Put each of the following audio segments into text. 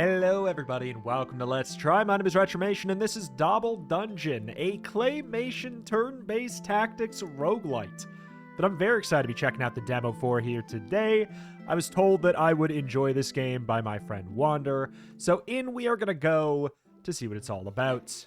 Hello everybody and welcome to Let's Try. My name is Retromation and this is Dobbel Dungeon, a Claymation turn-based tactics roguelite that I'm very excited to be checking out the demo for here today. I was told that I would enjoy this game by my friend Wander, so in we are going to go to see what it's all about.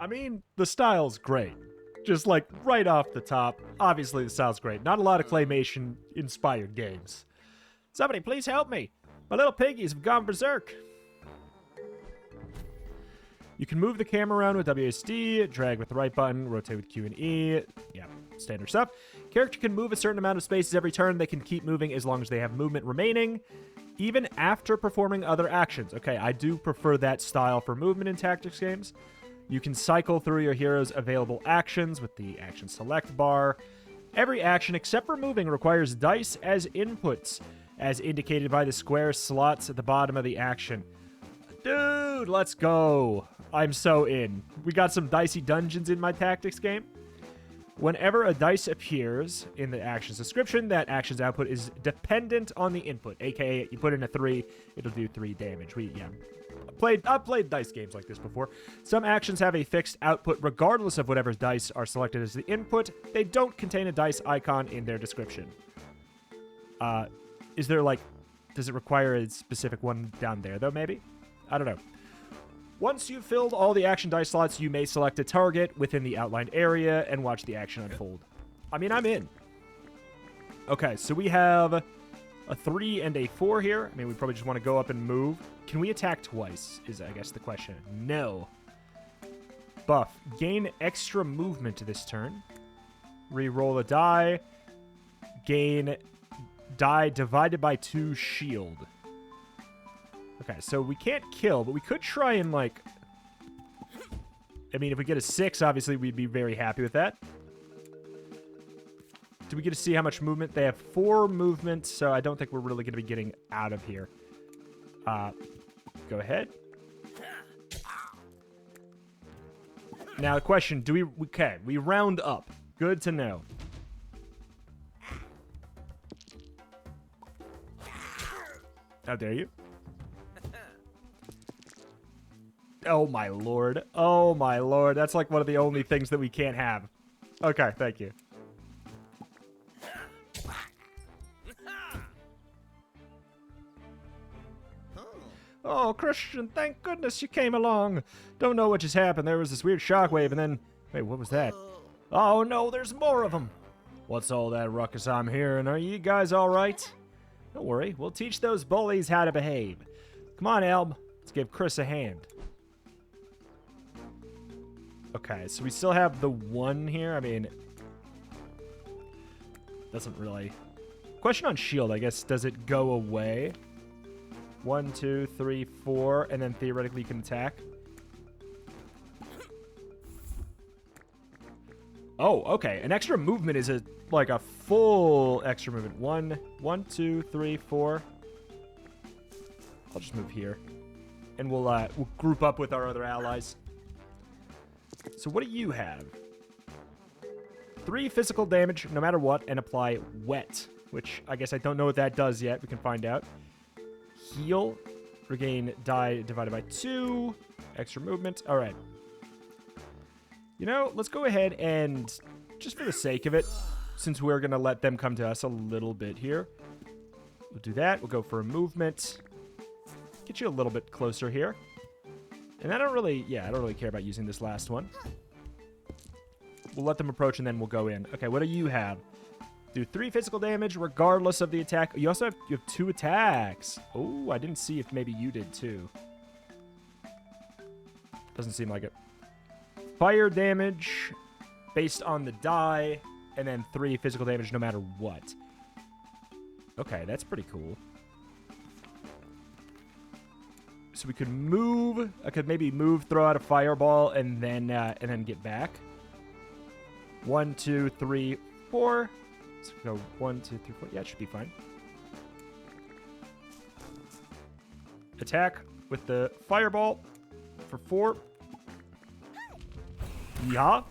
I mean, the style's great. Just like right off the top, obviously the style's great. Not a lot of Claymation-inspired games. Somebody please help me. My little piggies have gone berserk. You can move the camera around with WASD, drag with the right button, rotate with Q and E. Yeah, standard stuff. Character can move a certain amount of spaces every turn. They can keep moving as long as they have movement remaining, even after performing other actions. Okay, I do prefer that style for movement in tactics games. You can cycle through your hero's available actions with the action select bar. Every action except for moving requires dice as inputs, as indicated by the square slots at the bottom of the action. Dude, let's go. I'm so in. We got some dicey dungeons in my tactics game. Whenever a dice appears in the action's description, that action's output is dependent on the input, aka you put in a 3, it'll do 3 damage. I've played dice games like this before. Some actions have a fixed output regardless of whatever dice are selected as the input. They don't contain a dice icon in their description. Is there like, does it require a specific one down there though, maybe? I don't know. Once you've filled all the action dice slots, you may select a target within the outlined area and watch the action unfold. I mean, I'm in. Okay, so we have a 3 and a 4 here. I mean, we probably just want to go up and move. Can we attack twice, is I guess the question. No. Buff. Gain extra movement this turn. Reroll a die. Gain die divided by 2 shield. Okay, so we can't kill, but we could try and, like... I mean, if we get a 6, obviously we'd be very happy with that. Do we get to see how much movement? They have 4 movement, so I don't think we're really going to be getting out of here. Go ahead. Now, the question, do we... Okay, we round up. Good to know. How dare you? Oh, my lord. Oh, my lord. That's like one of the only things that we can't have. Okay, thank you. Oh, Christian, thank goodness you came along. Don't know what just happened. There was this weird shockwave, and then... Wait, what was that? Oh, no, there's more of them. What's all that ruckus I'm hearing? Are you guys all right? Don't worry. We'll teach those bullies how to behave. Come on, Elb. Let's give Chris a hand. Okay, so we still have the 1 here. I mean... Doesn't really... Question on shield, I guess. Does it go away? 1, 2, 3, 4, and then theoretically you can attack. Oh, okay. An extra movement is like a full extra movement. 1, 2, 3, 4. I'll just move here, and we'll group up with our other allies. So what do you have? 3 physical damage, no matter what, and apply wet, which I guess I don't know what that does yet. We can find out. Heal. Regain die divided by 2. Extra movement. All right. You know, let's go ahead and, just for the sake of it, since we're going to let them come to us a little bit here, we'll do that. We'll go for a movement. Get you a little bit closer here. And I don't really care about using this last one. We'll let them approach and then we'll go in. Okay, what do you have? Do 3 physical damage regardless of the attack. You also have 2 attacks. Oh, I didn't see if maybe you did too. Doesn't seem like it. fire damage based on the die, and then 3 physical damage no matter what. Okay, that's pretty cool. So we could move. I could maybe move, throw out a fireball, and then get back. 1, 2, 3, 4. Let's go 1, 2, 3, 4. Yeah, it should be fine. Attack with the fireball for 4. Yeah.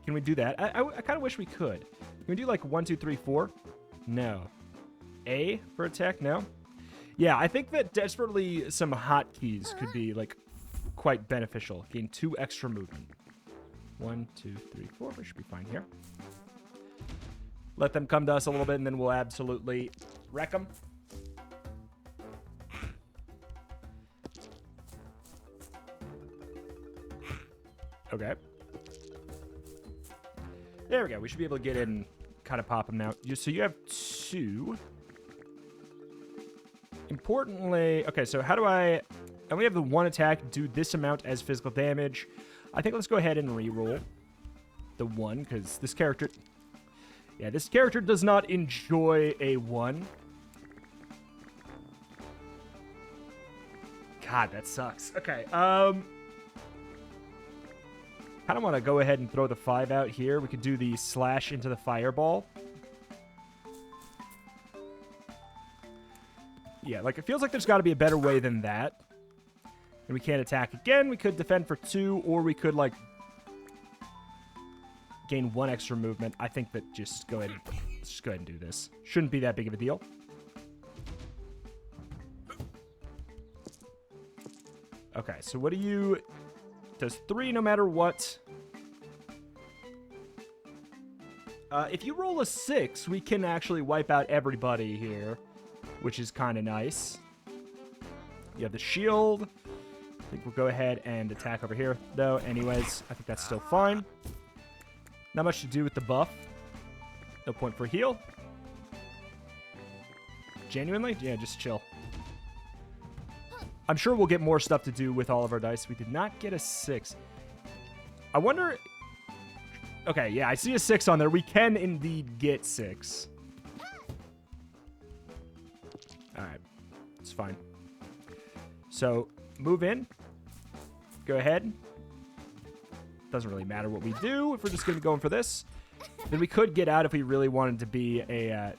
Can we do that? I kind of wish we could. Can we do like 1, 2, 3, 4? No. A for attack? No. Yeah, I think that desperately some hotkeys could be like quite beneficial. Gain 2 extra movement. 1, 2, 3, 4. We should be fine here. Let them come to us a little bit, and then we'll absolutely wreck them. Okay. There we go. We should be able to get in and kind of pop them now. So you have 2. Importantly, okay, so how do I... And we have the 1 attack, do this amount as physical damage. I think let's go ahead and reroll the 1, because this character... Yeah, this character does not enjoy a 1. God, that sucks. Okay, kind of want to go ahead and throw the 5 out here. We could do the slash into the fireball. Yeah, like, it feels like there's got to be a better way than that. And we can't attack again. We could defend for 2, or we could, like, gain 1 extra movement. I think that just go ahead and do this. Shouldn't be that big of a deal. Okay, so what do you... Does 3 no matter what. If you roll a 6, we can actually wipe out everybody here, which is kind of nice. You have the shield. I think we'll go ahead and attack over here, though. Anyways, I think that's still fine. Not much to do with the buff. No point for heal. Genuinely? Yeah, just chill. I'm sure we'll get more stuff to do with all of our dice. We did not get a 6. I wonder... Okay, yeah, I see a 6 on there. We can indeed get 6. Alright. It's fine. So, move in. Go ahead. Doesn't really matter what we do if we're just going to be going for this. Then we could get out if we really wanted to be a,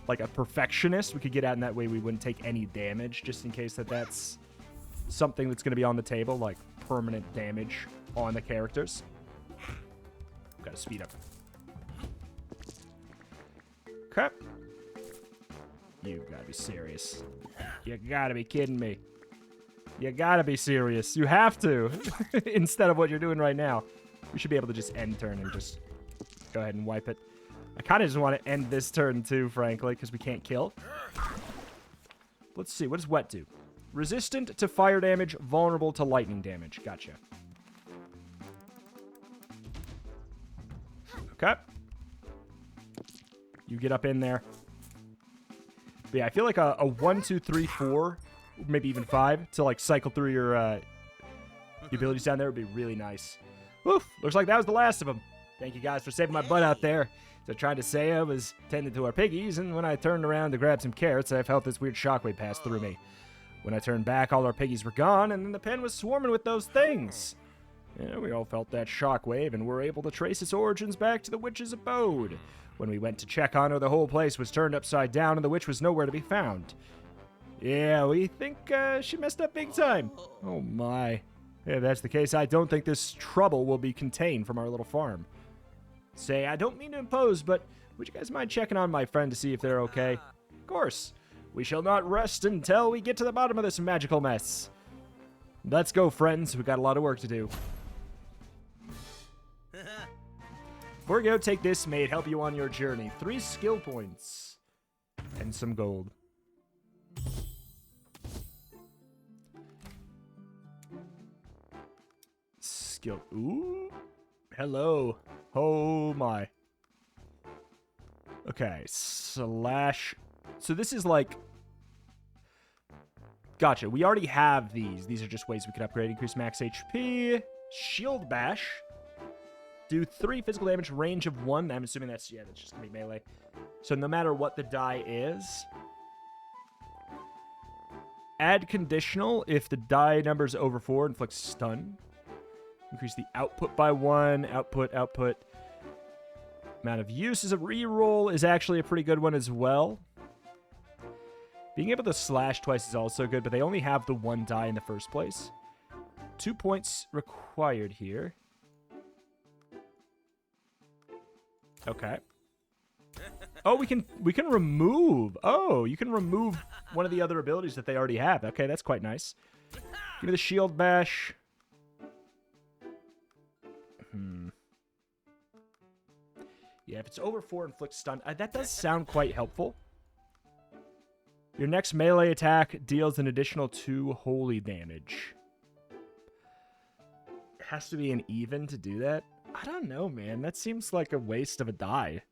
like a perfectionist. We could get out in that way we wouldn't take any damage, just in case that's something that's going to be on the table, like permanent damage on the characters. Got to speed up. Okay. You gotta be serious. You gotta be kidding me. You gotta be serious. You have to. Instead of what you're doing right now. We should be able to just end turn and just go ahead and wipe it. I kind of just want to end this turn too, frankly, because we can't kill. Let's see. What does wet do? Resistant to fire damage, vulnerable to lightning damage. Gotcha. Okay. You get up in there. But yeah, I feel like a 1, 2, 3, 4, maybe even 5 to like cycle through your abilities down there would be really nice. Woof! Looks like that was the last of them. Thank you guys for saving my butt out there. As I tried to say, I was tending to our piggies, and when I turned around to grab some carrots, I felt this weird shockwave pass through me. When I turned back, all our piggies were gone, and then the pen was swarming with those things. Yeah, we all felt that shockwave, and were able to trace its origins back to the witch's abode. When we went to check on her, the whole place was turned upside down, and the witch was nowhere to be found. Yeah, we think she messed up big time. Oh my. If that's the case, I don't think this trouble will be contained from our little farm. Say, I don't mean to impose, but would you guys mind checking on my friend to see if they're okay? Of course. We shall not rest until we get to the bottom of this magical mess. Let's go, friends. We've got a lot of work to do. Before we go, take this. May it help you on your journey. 3 skill points. And some gold. Skill. Ooh. Hello. Oh my. Okay. Slash. So this is like... Gotcha. We already have these. These are just ways we can upgrade. Increase max HP. Shield Bash. Do 3 physical damage, range of 1. I'm assuming that's just going to be melee. So no matter what the die is. Add conditional if the die number is over 4, inflicts stun. Increase the output by 1. Output. Amount of use as a reroll is actually a pretty good one as well. Being able to slash twice is also good, but they only have the 1 die in the first place. 2 points required here. Okay. Oh, we can remove. Oh, you can remove one of the other abilities that they already have. Okay, that's quite nice. Give me the shield bash. Yeah, if it's over 4, inflict stun. That does sound quite helpful. Your next melee attack deals an additional 2 holy damage. It has to be an even to do that. I don't know, man. That seems like a waste of a die.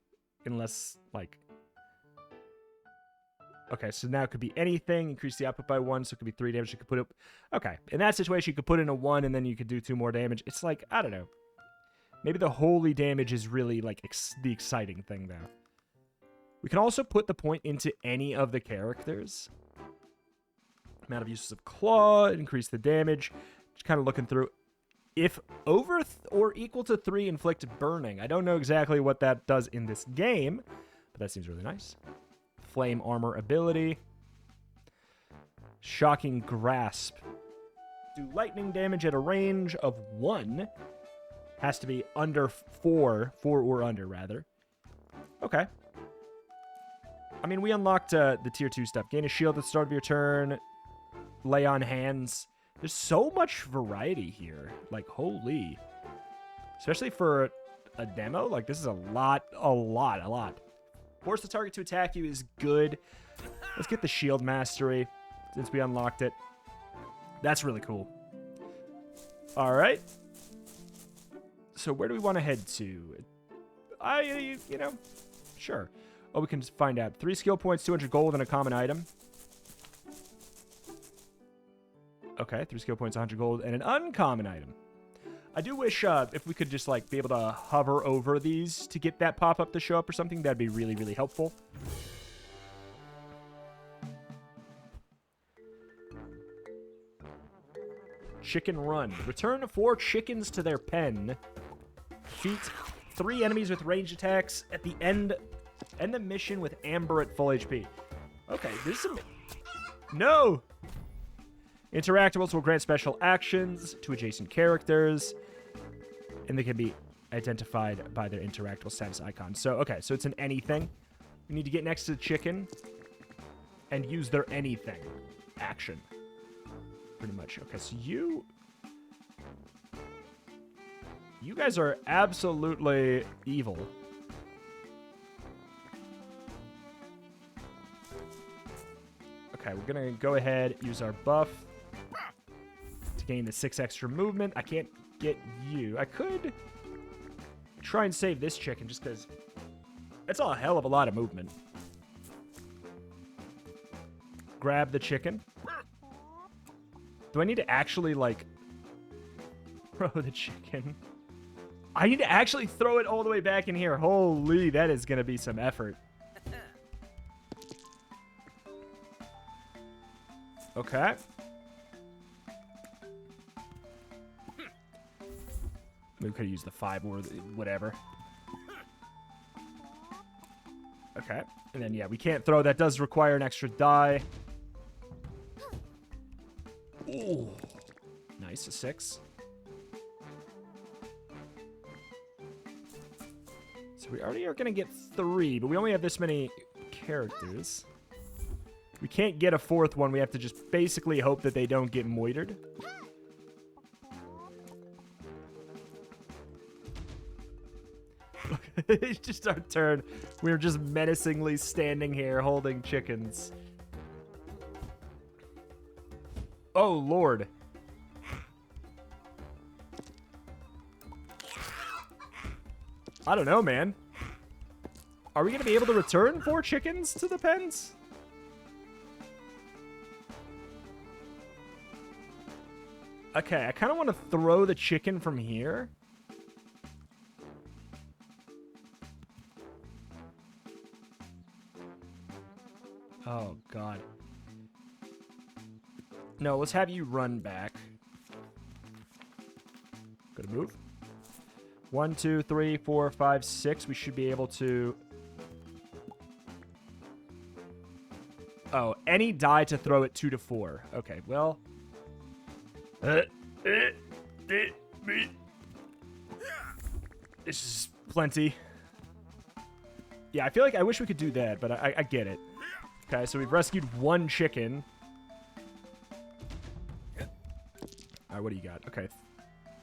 Unless, like... Okay, so now it could be anything. Increase the output by 1, so it could be 3 damage. You could put it... Okay, in that situation, you could put in a 1, and then you could do 2 more damage. It's like, I don't know. Maybe the holy damage is really, like, the exciting thing, though. We can also put the point into any of the characters. Amount of uses of claw, increase the damage. Just kind of looking through... If over or equal to 3, inflict burning. I don't know exactly what that does in this game, but that seems really nice. Flame armor ability. Shocking grasp. Do lightning damage at a range of 1. Has to be under 4. 4 or under, rather. Okay. I mean, we unlocked the tier 2 stuff. Gain a shield at the start of your turn. Lay on hands. There's so much variety here. Like, holy. Especially for a demo. Like, this is a lot. Force the target to attack you is good. Let's get the shield mastery since we unlocked it. That's really cool. All right. So where do we want to head to? You know, sure. Oh, we can just find out. 3 skill points, 200 gold, and a common item. Okay, 3 skill points, 100 gold, and an uncommon item. I do wish if we could just, like, be able to hover over these to get that pop-up to show up or something. That'd be really, really helpful. Chicken run. Return 4 chickens to their pen. Defeat 3 enemies with ranged attacks at the end the mission with Amber at full HP. Okay, this is some... No! Interactables will grant special actions to adjacent characters, and they can be identified by their interactable status icon. So, okay, so it's an anything. We need to get next to the chicken and use their anything action. Pretty much. Okay, so you guys are absolutely evil. Okay, we're going to go ahead, use our buff to gain the 6 extra movement. I can't get you. I could try and save this chicken just because it's a hell of a lot of movement. Grab the chicken. Do I need to actually, like, throw the chicken? I need to actually throw it all the way back in here. Holy, that is going to be some effort. Okay. We could have used the 5 or whatever. Okay. And then, yeah, we can't throw. That does require an extra die. Ooh. Nice, a 6. So we already are going to get 3, but we only have this many characters. We can't get a 4th one. We have to just basically hope that they don't get moitered. It's just our turn. We're just menacingly standing here holding chickens. Oh, Lord. I don't know, man. Are we going to be able to return 4 chickens to the pens? Okay, I kind of want to throw the chicken from here. Oh, God. No, let's have you run back. Good move. 1, 2, 3, 4, 5, 6. We should be able to... Oh, any die to throw at 2 to 4. Okay, well... This is plenty. Yeah, I feel like I wish we could do that, but I get it. Okay, so we've rescued 1 chicken. Alright, what do you got? Okay.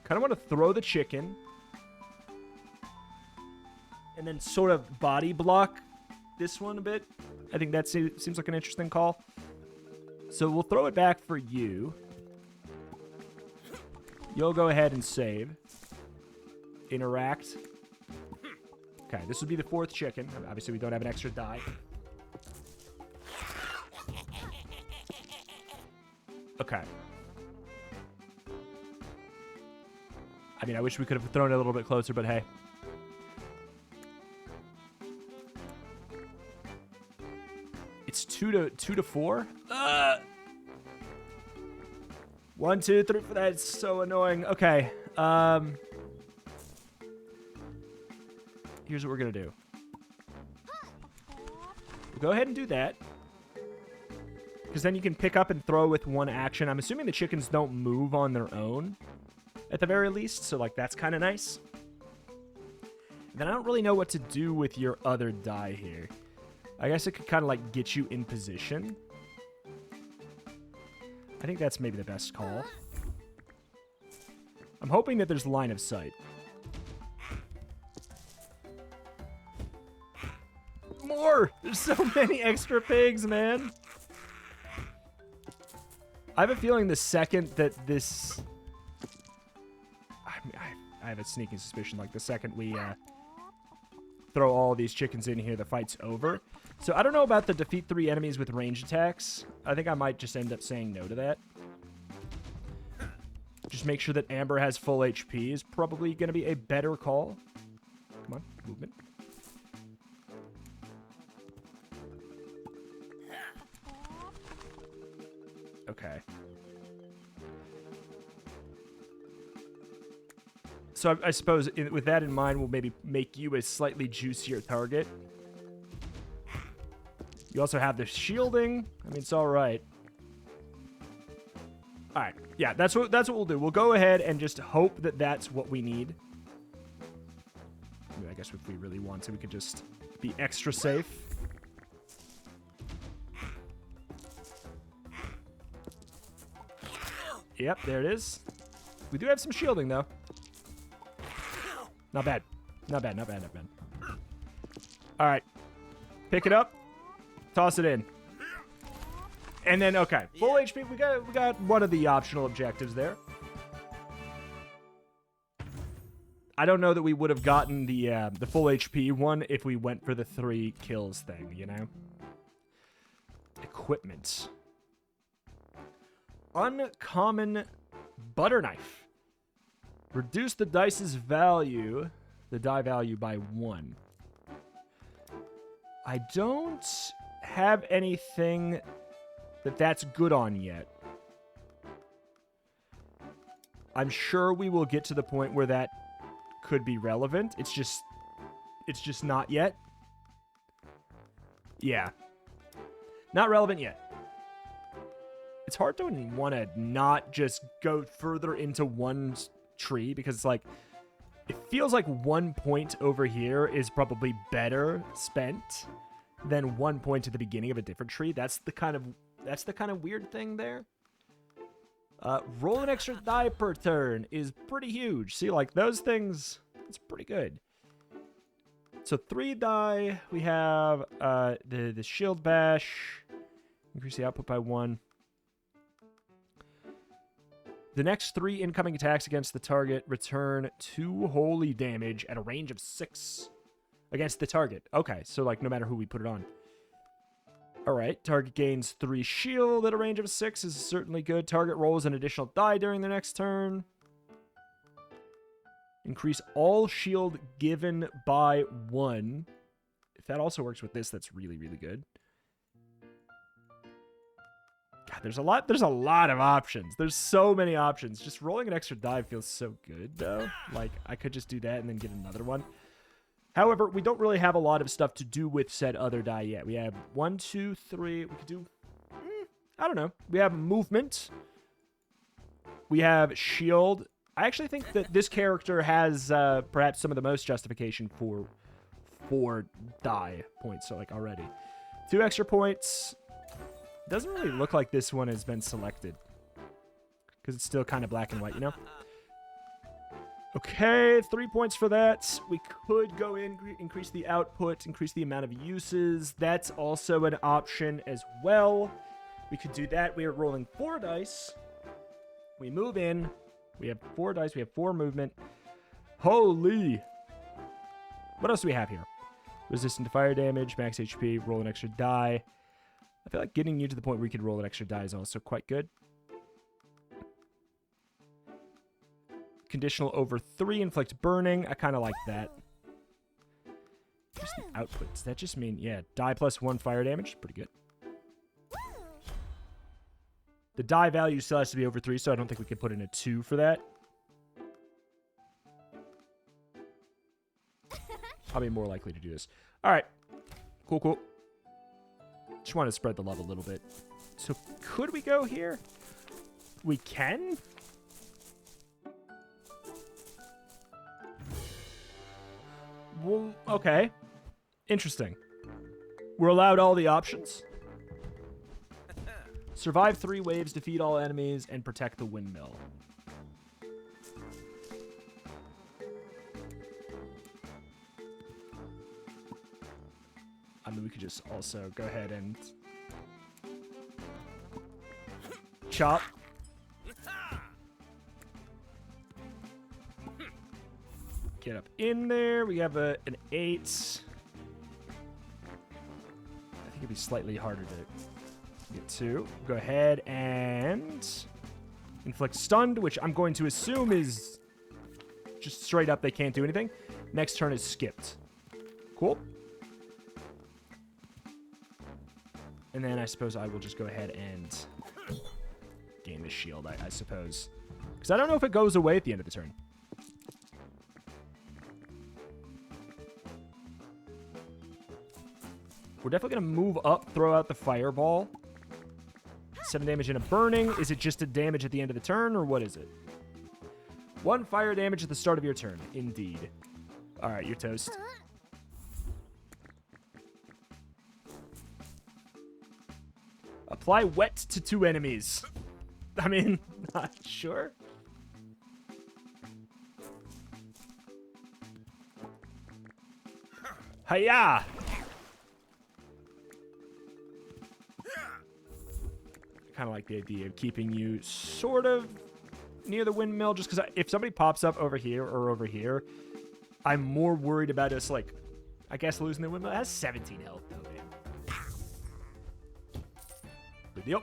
Kind of want to throw the chicken. And then sort of body block this one a bit. I think that seems like an interesting call. So we'll throw it back for you. You'll go ahead and save. Interact. Okay, this would be the 4th chicken. Obviously, we don't have an extra die. Okay. I mean, I wish we could have thrown it a little bit closer, but hey. It's 2 to 4. 1, 2, 3. That's so annoying. Okay. Here's what we're gonna do. We'll go ahead and do that. Because then you can pick up and throw with 1 action. I'm assuming the chickens don't move on their own, at the very least. So, like, that's kind of nice. And then I don't really know what to do with your other die here. I guess it could kind of, like, get you in position. I think that's maybe the best call. I'm hoping that there's line of sight. More! There's so many extra pigs, man. I have a feeling the second that this... I have a sneaking suspicion, like, the second we throw all these chickens in here, the fight's over. So I don't know about the defeat 3 enemies with range attacks. I think I might just end up saying no to that. Just make sure that Amber has full HP is probably going to be a better call. Come on, movement. Okay. So I suppose with that in mind, we'll maybe make you a slightly juicier target. You also have the shielding. I mean, it's all right. All right. Yeah, that's what we'll do. We'll go ahead and just hope that that's what we need. I mean, I guess if we really want to, we could just be extra safe. Yep, there it is. We do have some shielding, though. Not bad. Not bad, not bad, not bad. All right. Pick it up. Toss it in. And then, okay. Full HP. We got one of the optional objectives there. I don't know that we would have gotten the full HP one if we went for the 3 kills thing, you know? Equipment. Uncommon butter knife. Reduce the dice's value, the die value, by 1. I don't have anything that's good on yet. I'm sure we will get to the point where that could be relevant. It's just not yet. Yeah. Not relevant yet. It's hard to want to not just go further into one tree because it's like, it feels like 1 point over here is probably better spent than 1 point at the beginning of a different tree. That's the kind of weird thing there. Roll an extra die per turn is pretty huge. See, like those things, it's pretty good. So 3 die. We have the shield bash. Increase the output by 1. The next 3 incoming attacks against the target return 2 holy damage at a range of 6 against the target. Okay, so like no matter who we put it on. All right, target gains 3 shield at a range of 6 is certainly good. Target rolls an additional die during their next turn. Increase all shield given by 1. If that also works with this, that's really, really good. God, there's a lot of options. There's so many options. Just rolling an extra die feels so good, though. Like, I could just do that and then get another one. However, we don't really have a lot of stuff to do with said other die yet. We have 1, 2, 3. We could do... I don't know. We have movement. We have shield. I actually think that this character has perhaps some of the most justification for 4 die points, so like already. 2 extra points. Doesn't really look like this one has been selected. Because it's still kind of black and white, you know? Okay, 3 points for that. We could go in, increase the output, increase the amount of uses. That's also an option as well. We could do that. We are rolling 4 dice. We move in. We have 4 dice. We have 4 movement. Holy. What else do we have here? Resistant to fire damage, max HP, roll an extra die. I feel like getting you to the point where you could roll an extra die is also quite good. Conditional over 3, inflict burning. I kind of like that. Just the output. Does that just mean, yeah, die plus 1 fire damage? Pretty good. The die value still has to be over 3, so I don't think we could put in a 2 for that. I'll be more likely to do this. All right. Cool, cool. Just want to spread the love a little bit. So could we go here? We can? Well, okay. Interesting. We're allowed all the options. Survive 3 waves, defeat all enemies, and protect the windmill. I mean, we could just also go ahead and chop. Get up in there. We have an 8. I think it'd be slightly harder to get to. Go ahead and inflict stunned, which I'm going to assume is just straight up they can't do anything. Next turn is skipped. Cool. And then I suppose I will just go ahead and gain the shield, I suppose. Because I don't know if it goes away at the end of the turn. We're definitely going to move up, throw out the fireball. 7 damage and a burning. Is it just a damage at the end of the turn, or what is it? 1 fire damage at the start of your turn. Indeed. All right, you're toast. Apply wet to 2 enemies. I mean, not sure. Hiya! I kind of like the idea of keeping you sort of near the windmill, just because if somebody pops up over here or over here, I'm more worried about us, like, I guess losing the windmill. It has 17 health, though, man. Good deal.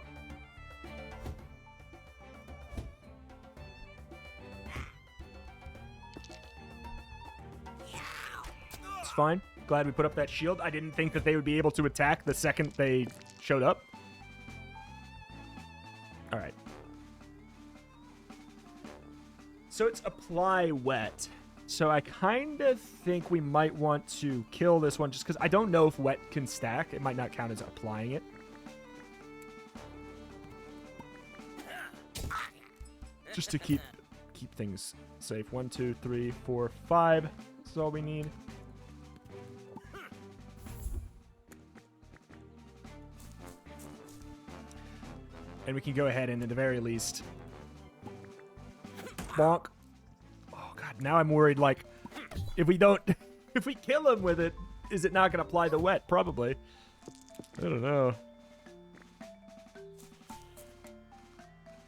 It's fine. Glad we put up that shield. I didn't think that they would be able to attack the second they showed up. All right. So it's apply wet. So I kind of think we might want to kill this one just because I don't know if wet can stack. It might not count as applying it. Just to keep things safe. 1, 2, 3, 4, 5. That's all we need. And we can go ahead and, at the very least, bonk. Oh, God. Now I'm worried, like, if we kill him with it, is it not going to apply the wet? Probably. I don't know.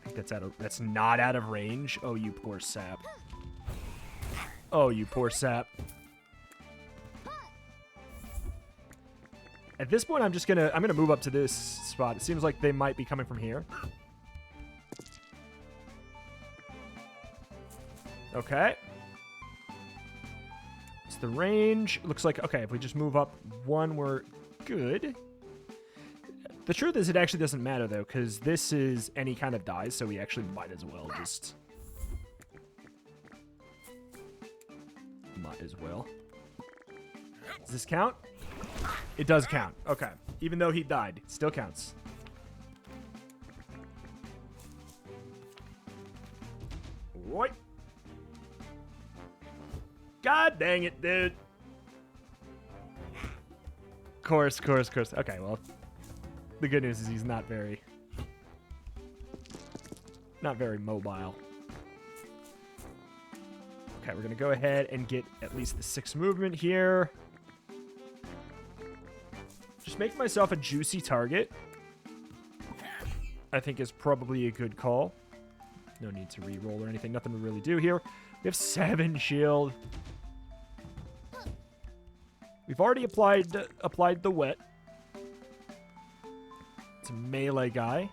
I think that's not out of range. Oh, you poor sap. Oh, you poor sap. At this point, I'm gonna move up to this spot. It seems like they might be coming from here. Okay. It's the range. Looks like, okay, if we just move up one, we're good. The truth is, it actually doesn't matter, though, because this is any kind of dice, so we actually might as well just... Might as well. Does this count? It does count. Okay. Even though he died, it still counts. What? God dang it, dude. Course. Okay, well, the good news is he's not very mobile. Okay, we're gonna go ahead and get at least the 6 movement here. Just make myself a juicy target, I think, is probably a good call. No need to re-roll or anything. Nothing to really do here. We have 7 shield. We've already applied the wet. It's a melee guy.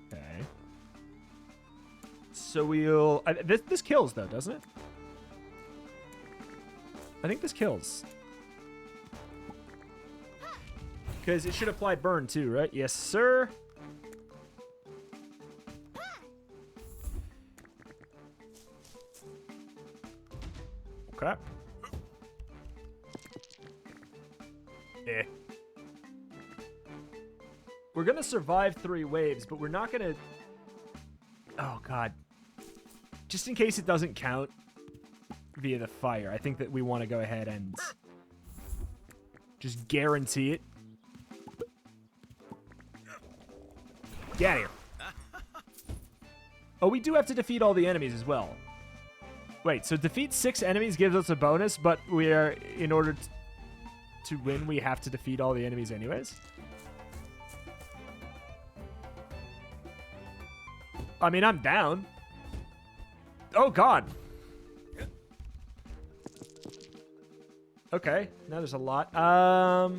Okay. So we'll... this kills, though, doesn't it? I think this kills. Because it should apply burn, too, right? Yes, sir. Okay. We're going to survive 3 waves, but we're not going to... Oh, God. Just in case it doesn't count via the fire, I think that we want to go ahead and just guarantee it. Get out of here. Oh, we do have to defeat all the enemies as well. Wait, so defeat 6 enemies gives us a bonus, but we are, in order to win, we have to defeat all the enemies anyways? I mean, I'm down. Oh, God. Okay, now there's a lot. Bow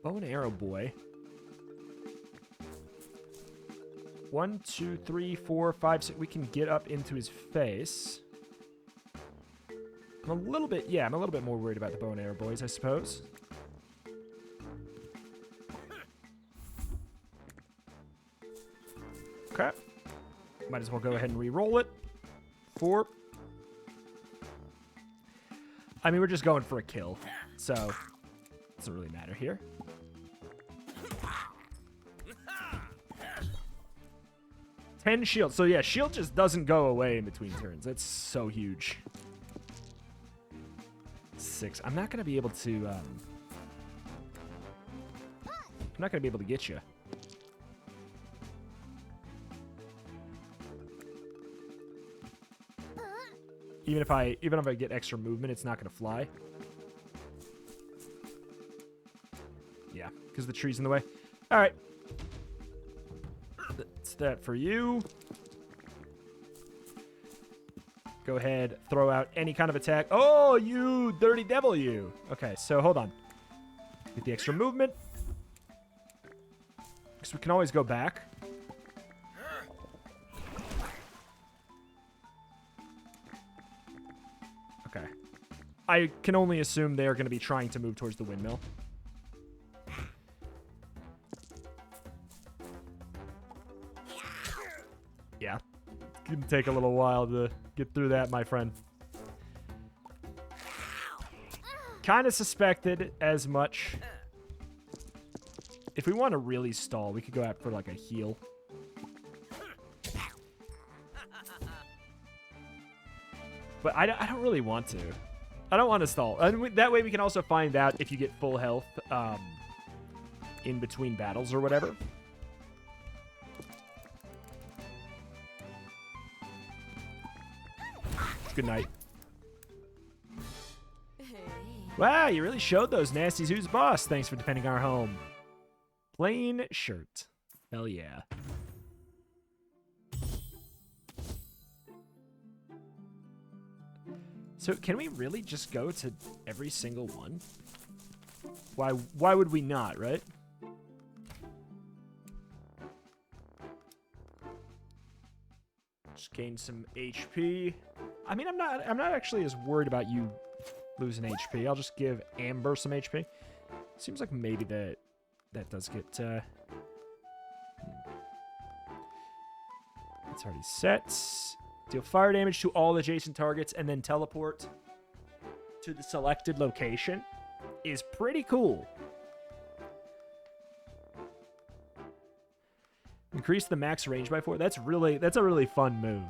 and arrow boy. 1, 2, 3, 4, 5, 6. We can get up into his face. I'm a little bit more worried about the bow and arrow boys, I suppose. Okay. Might as well go ahead and re-roll it. 4. I mean, we're just going for a kill, so it doesn't really matter here. Shield. So yeah, shield just doesn't go away in between turns. That's so huge. 6. I'm not gonna be able to. I'm not gonna be able to get you. Even if I get extra movement, it's not gonna fly. Yeah, because the tree's in the way. All right. That's that for you. Go ahead, throw out any kind of attack. Oh, you dirty devil, you. Okay, so hold on. Get the extra movement. Because we can always go back. Okay. I can only assume they are going to be trying to move towards the windmill. Yeah. It's going to take a little while to get through that, my friend. Kind of suspected as much. If we want to really stall, we could go out for like a heal. But I don't really want to. I don't want to stall. And that way we can also find out if you get full health in between battles or whatever. Good night. Wow, you really showed those nasties. Who's boss? Thanks for defending our home. Plain shirt. Hell yeah. So can we really just go to every single one? Why would we not, right? Just gain some HP. I mean, I'm not actually as worried about you losing HP. I'll just give Amber some HP. Seems like maybe that does get it's already set. Deal fire damage to all adjacent targets and then teleport to the selected location is pretty cool. Increase the max range by 4. That's a really fun move.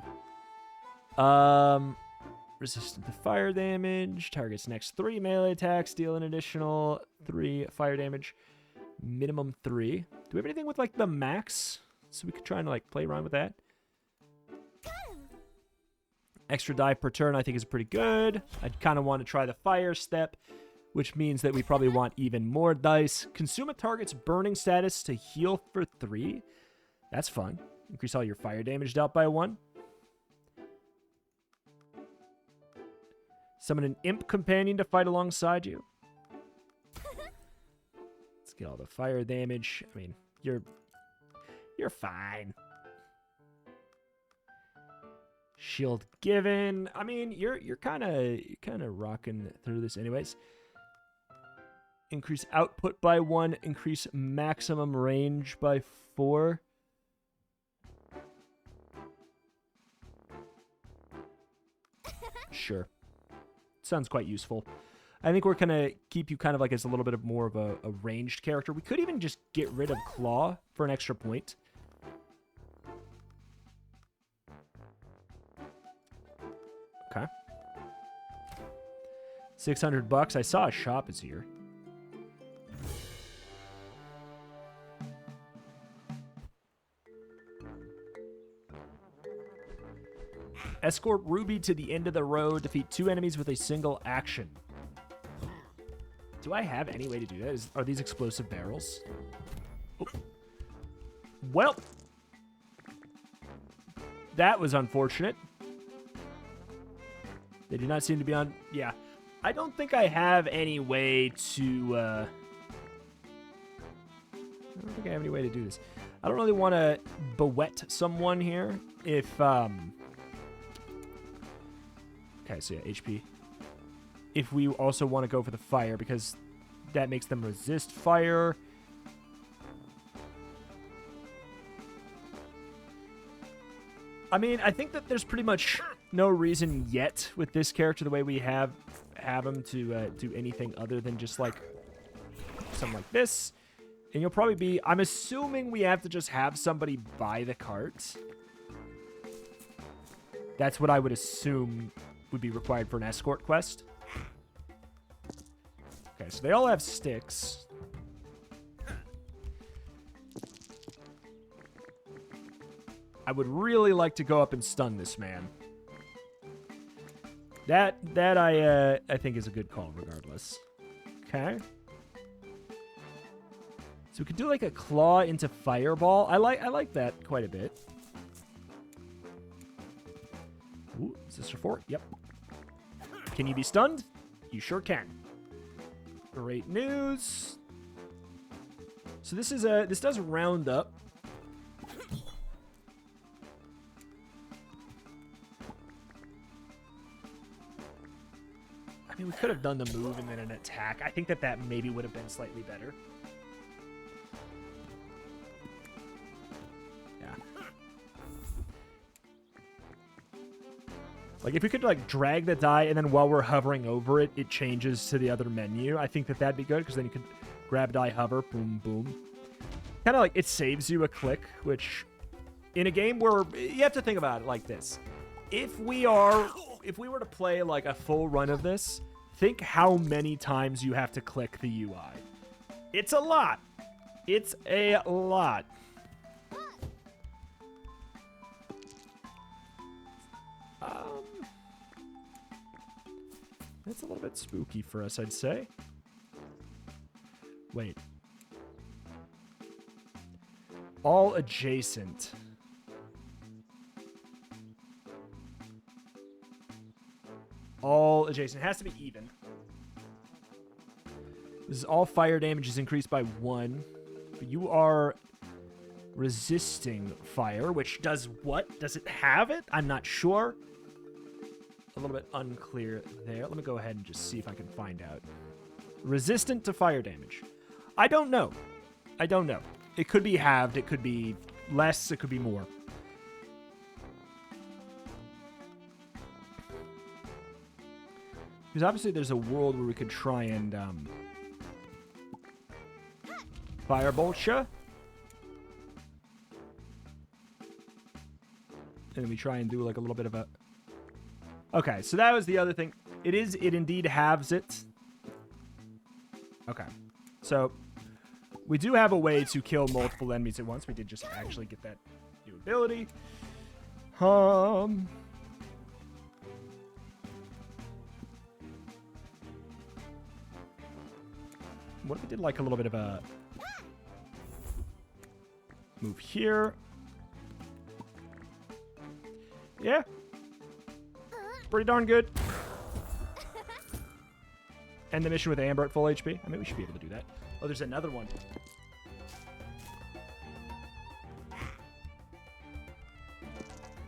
Resistant to fire damage. Target's next 3 melee attacks deal an additional 3 fire damage. Minimum 3. Do we have anything with like the max? So we could try and like play around with that. Extra die per turn I think is pretty good. I'd kind of want to try the fire step, which means that we probably want even more dice. Consume a target's burning status to heal for 3. That's fun. Increase all your fire damage dealt by 1. Summon an imp companion to fight alongside you. Let's get all the fire damage. I mean, you're fine. Shield given. I mean, you're kind of rocking through this anyways. Increase output by 1. Increase maximum range by 4. Sure. Sounds quite useful. I think we're going to keep you kind of like as a little bit of more of a ranged character. We could even just get rid of Claw for an extra point. Okay. $600. I saw a shop is here. Escort Ruby to the end of the road. Defeat 2 enemies with a single action. Do I have any way to do that? Are these explosive barrels? Oh. Well. That was unfortunate. They do not seem to be on... Yeah. I don't think I have any way to... I don't think I have any way to do this. I don't really want to bewet someone here if... Okay, so yeah, HP. If we also want to go for the fire, because that makes them resist fire. I mean, I think that there's pretty much no reason yet with this character, the way we have him, to do anything other than just like something like this. And you'll probably be... I'm assuming we have to just have somebody buy the cart. That's what I would assume would be required for an escort quest. Okay, so they all have sticks. I would really like to go up and stun this man. That I think is a good call regardless. Okay. So we could do like a claw into fireball. I like that quite a bit. Ooh, is this your 4? Yep. Can you be stunned? You sure can. Great news. So this is this does round up. I mean, we could have done the move and then an attack. I think that maybe would have been slightly better. Like, if we could, like, drag the die, and then while we're hovering over it, it changes to the other menu, I think that'd be good, because then you could grab die, hover, boom, boom. Kind of like, it saves you a click, which, in a game where, you have to think about it like this. If we were to play, like, a full run of this, think how many times you have to click the UI. It's a lot. It's a lot. That's a little bit spooky for us, I'd say. Wait. All adjacent. all adjacent. It has to be even. This is all fire damage is increased by 1. But you are resisting fire, which does what? Does it have it? I'm not sure. A little bit unclear there. Let me go ahead and just see if I can find out. Resistant to fire damage. I don't know. I don't know. It could be halved. It could be less. It could be more. Because obviously there's a world where we could try and firebolt you. And then we try and do like a little bit of a... Okay, so that was the other thing. It indeed halves it. Okay. So we do have a way to kill multiple enemies at once. We did just actually get that new ability. What if we did like a little bit of a move here? Yeah. Pretty darn good. End the mission with Amber at full HP. I mean, we should be able to do that. Oh, there's another one.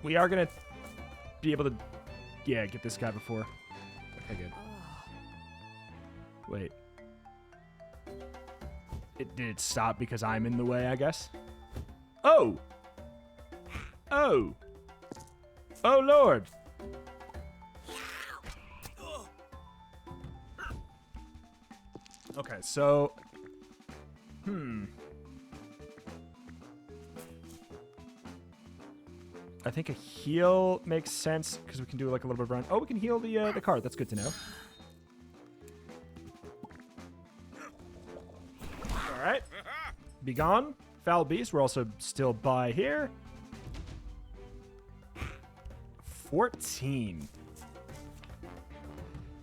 We are going to be able to, yeah, get this guy before. Okay, good. Wait. Did it stop because I'm in the way, I guess? Oh! Oh! Oh, Lord! Okay, so... I think a heal makes sense, because we can do like a little bit of run. Oh, we can heal the card. That's good to know. Alright. Be gone. Foul Beast. We're also still by here. 14.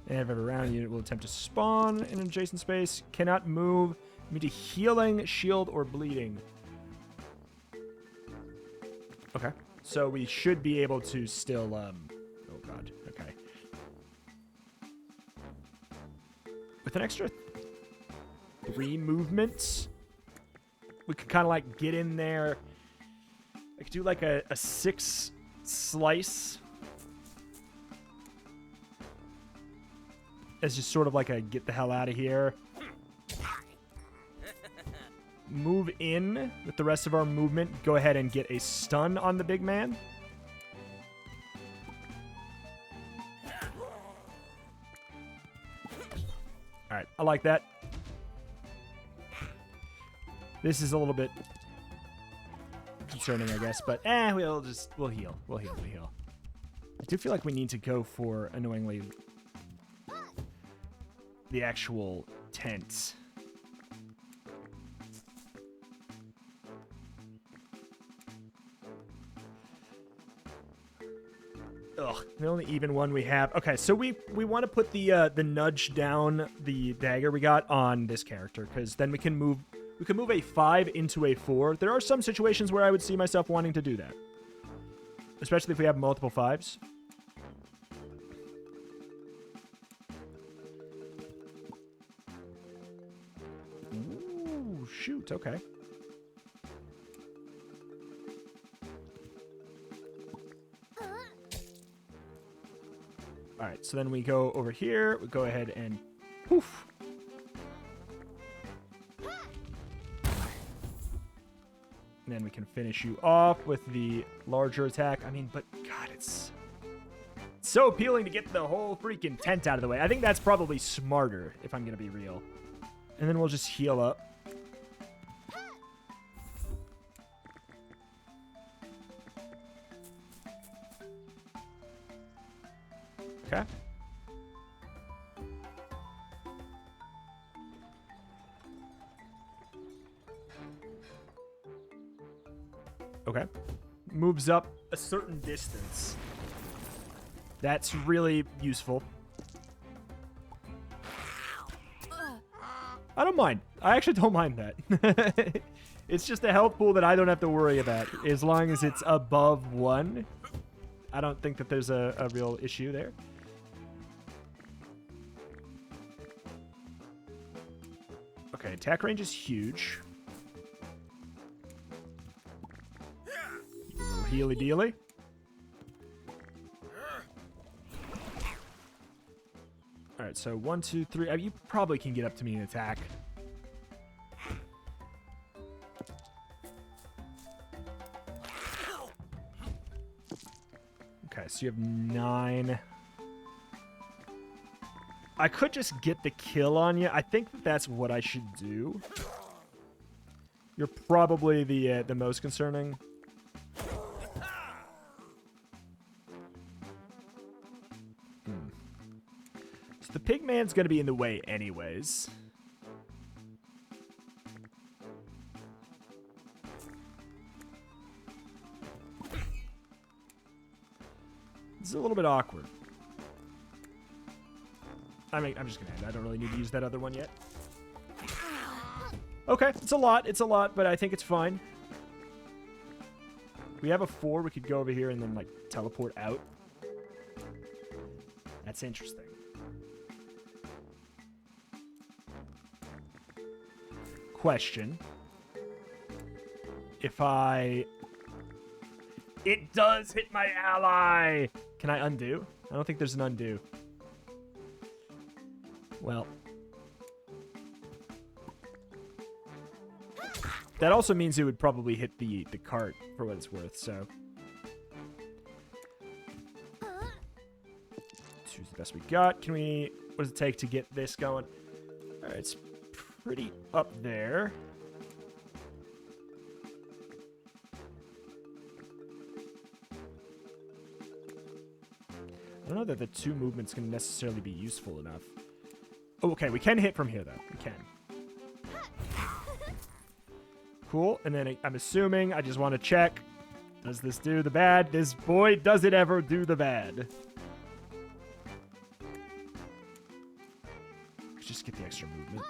And every round unit will attempt to spawn in an adjacent space. Cannot move. Immune to healing, shield, or bleeding. Okay. So we should be able to still, oh god, okay. With an extra 3 movements, we could kind of like get in there. I could do like a 6 slice. As just sort of like a get the hell out of here. Move in with the rest of our movement. Go ahead and get a stun on the big man. Alright, I like that. This is a little bit concerning, I guess, but we'll heal. We'll heal. I do feel like we need to go for, annoyingly, the actual tent. Ugh, the only even one we have. Okay, so we want to put the nudge down the dagger we got on this character, because then we can move a 5 into a 4. There are some situations where I would see myself wanting to do that, especially if we have multiple 5s. Ooh, shoot, okay. All right, so then we go over here. We go ahead and poof. And then we can finish you off with the larger attack. I mean, but God, it's so appealing to get the whole freaking tent out of the way. I think that's probably smarter, if I'm going to be real. And then we'll just heal up. Okay. Okay. Moves up a certain distance. That's really useful. I don't mind. I actually don't mind that. It's just a health pool that I don't have to worry about. As long as it's above 1, I don't think that there's a real issue there. attack range is huge. A little healy-dealy. Alright, so 1, 2, 3. You probably can get up to me in attack. Okay, so you have 9. I could just get the kill on you. I think that's what I should do. You're probably the most concerning. So the pigman's going to be in the way anyways. This is a little bit awkward. I mean, I'm just going to end. I don't really need to use that other one yet. Okay, it's a lot. It's a lot, but I think it's fine. We have a 4. We could go over here and then, like, teleport out. That's interesting. Question. If I... It does hit my ally! Can I undo? I don't think there's an undo. Well. That also means it would probably hit the cart for what it's worth, so. 2's the best we got. Can we... What does it take to get this going? Alright, it's pretty up there. I don't know that the 2 movements can necessarily be useful enough. Oh, okay, we can hit from here, though. We can. Cool, and then I'm assuming, I just want to check. Does this do the bad? This boy, does it ever do the bad? Let's just get the extra movement.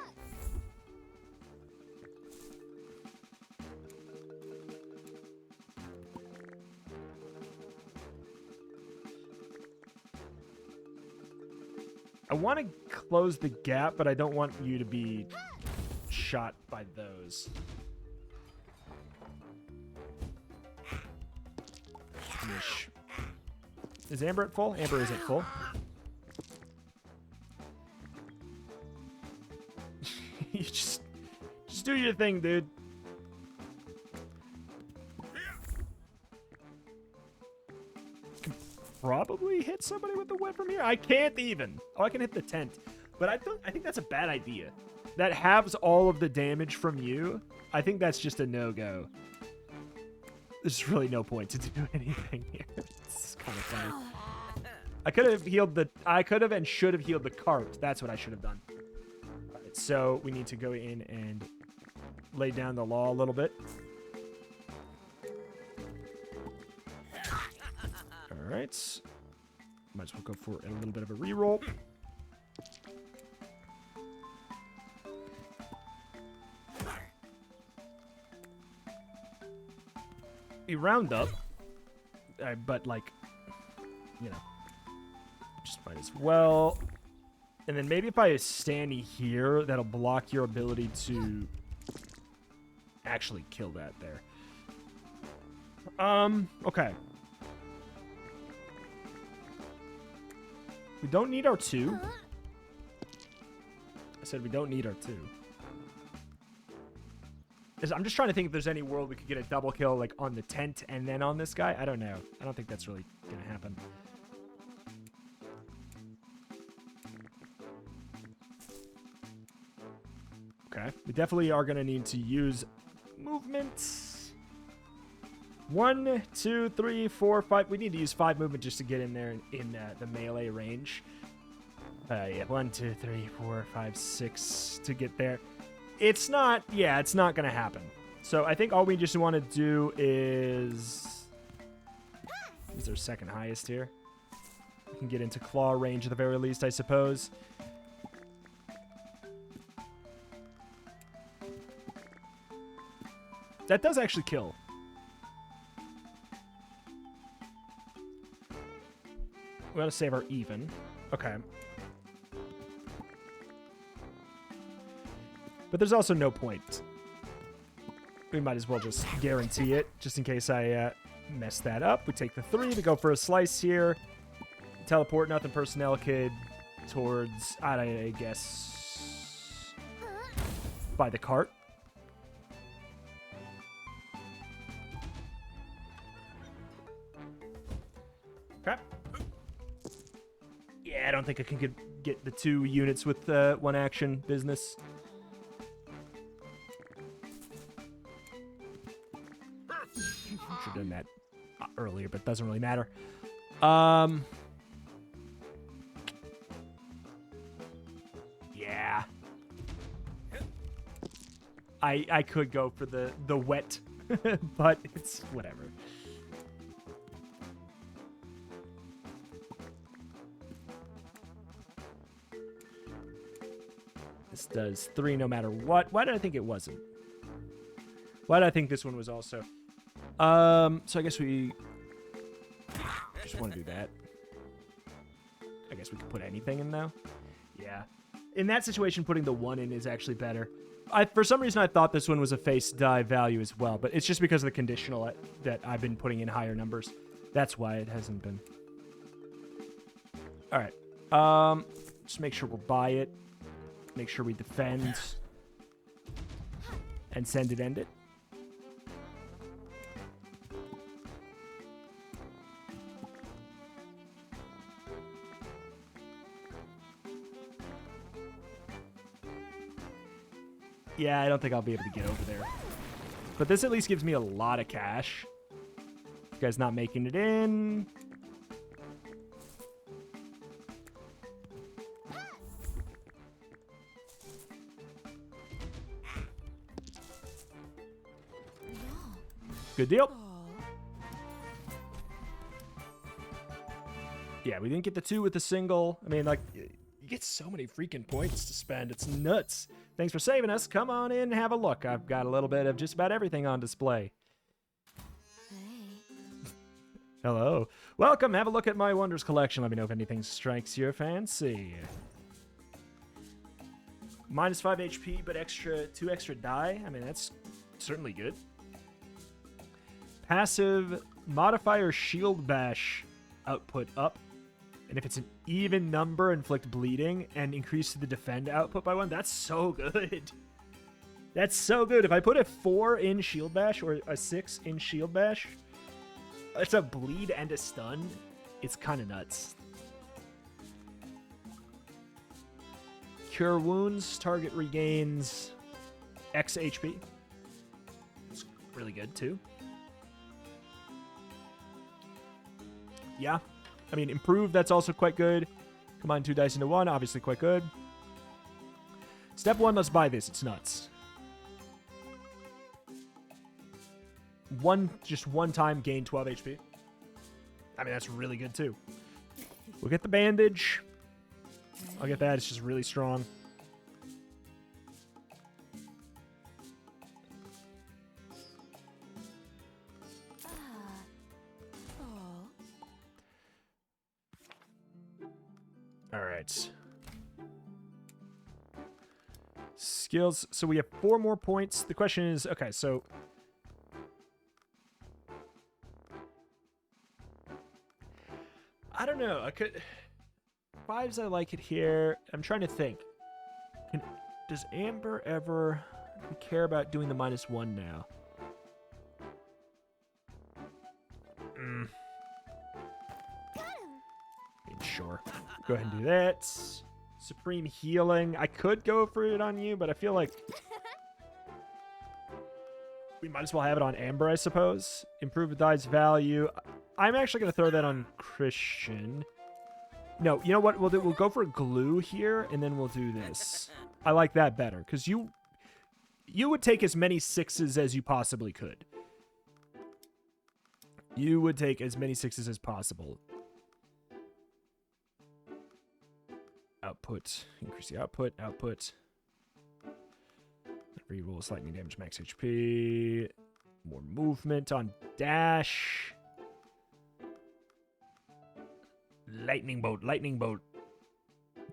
I want to close the gap, but I don't want you to be shot by those. Ish. Is Amber at full? Amber isn't full. You just do your thing, dude. Probably hit somebody with the web from here. I can't even. Oh, I can hit the tent. But I think that's a bad idea. That halves all of the damage from you. I think that's just a no-go. There's really no point to do anything here. It's kind of funny. I could have and should have healed the cart. That's what I should have done. All right, so we need to go in and lay down the law a little bit. All right. Might as well go for a little bit of a reroll. A round up, but like, you know, just might as well. And then maybe if I stand here, that'll block your ability to actually kill that there. Okay. We don't need our 2. I said we don't need our 2. I'm just trying to think if there's any world we could get a double kill, like, on the tent and then on this guy. I don't know. I don't think that's really going to happen. Okay. We definitely are going to need to use movement. 1, 2, 3, 4, 5. We need to use 5 movement just to get in there in the melee range. Yeah, 1, 2, 3, 4, 5, 6 to get there. It's not going to happen. So I think all we just want to do is our second highest here. We can get into claw range at the very least, I suppose. That does actually kill. We want to save our even. Okay. But there's also no point. We might as well just guarantee it, just in case I mess that up. We take the 3, we go for a slice here. Teleport nothing personnel kid towards, I guess, by the cart. Okay. Yeah, I don't think I can get the 2 units with 1 action business. Should have done that earlier, but it doesn't really matter. Yeah. I could go for the wet, but it's whatever. This does 3 no matter what. Why did I think it wasn't? Why did I think this one was also? So I guess we just want to do that. I guess we could put anything in now. Yeah. In that situation, putting the 1 in is actually better. For some reason, I thought this one was a face die value as well, but it's just because of the conditional that I've been putting in higher numbers. That's why it hasn't been. All right. Just make sure we'll buy it. Make sure we defend. And send it, end it. Yeah, I don't think I'll be able to get over there. But this at least gives me a lot of cash. You guys not making it in. Good deal. Yeah, we didn't get the 2 with the single. I mean, like, you get so many freaking points to spend. It's nuts. Thanks for saving us. Come on in and have a look. I've got a little bit of just about everything on display. Hey. Hello. Welcome. Have a look at my Wonders collection. Let me know if anything strikes your fancy. Minus 5 HP, but 2 extra die. I mean, that's certainly good. Passive modifier shield bash output up. And if it's an even number, inflict bleeding and increase the defend output by 1. That's so good. That's so good. If I put a 4 in shield bash or a 6 in shield bash, it's a bleed and a stun. It's kind of nuts. Cure wounds. Target regains X HP. It's really good too. Yeah. I mean, improved, that's also quite good. Combine 2 dice into 1, obviously quite good. Step 1, let's buy this. It's nuts. Just one time, gain 12 HP. I mean, that's really good, too. We'll get the bandage. I'll get that. It's just really strong. All right. Skills. So we have 4 more points. The question is, okay, so I don't know. I could 5s. I like it here. I'm trying to think. Does Amber ever care about doing the -1 now? Sure. Go ahead and do that. Supreme healing. I could go for it on you, but I feel like we might as well have it on Amber, I suppose. Improve the die's value. I'm actually going to throw that on Christian. No, you know what? We'll go for glue here, and then we'll do this. I like that better, because you would take as many 6s as you possibly could. You would take as many 6s as possible. Output. Increase the output. Rerolls lightning damage, max HP. More movement on dash. Lightning bolt.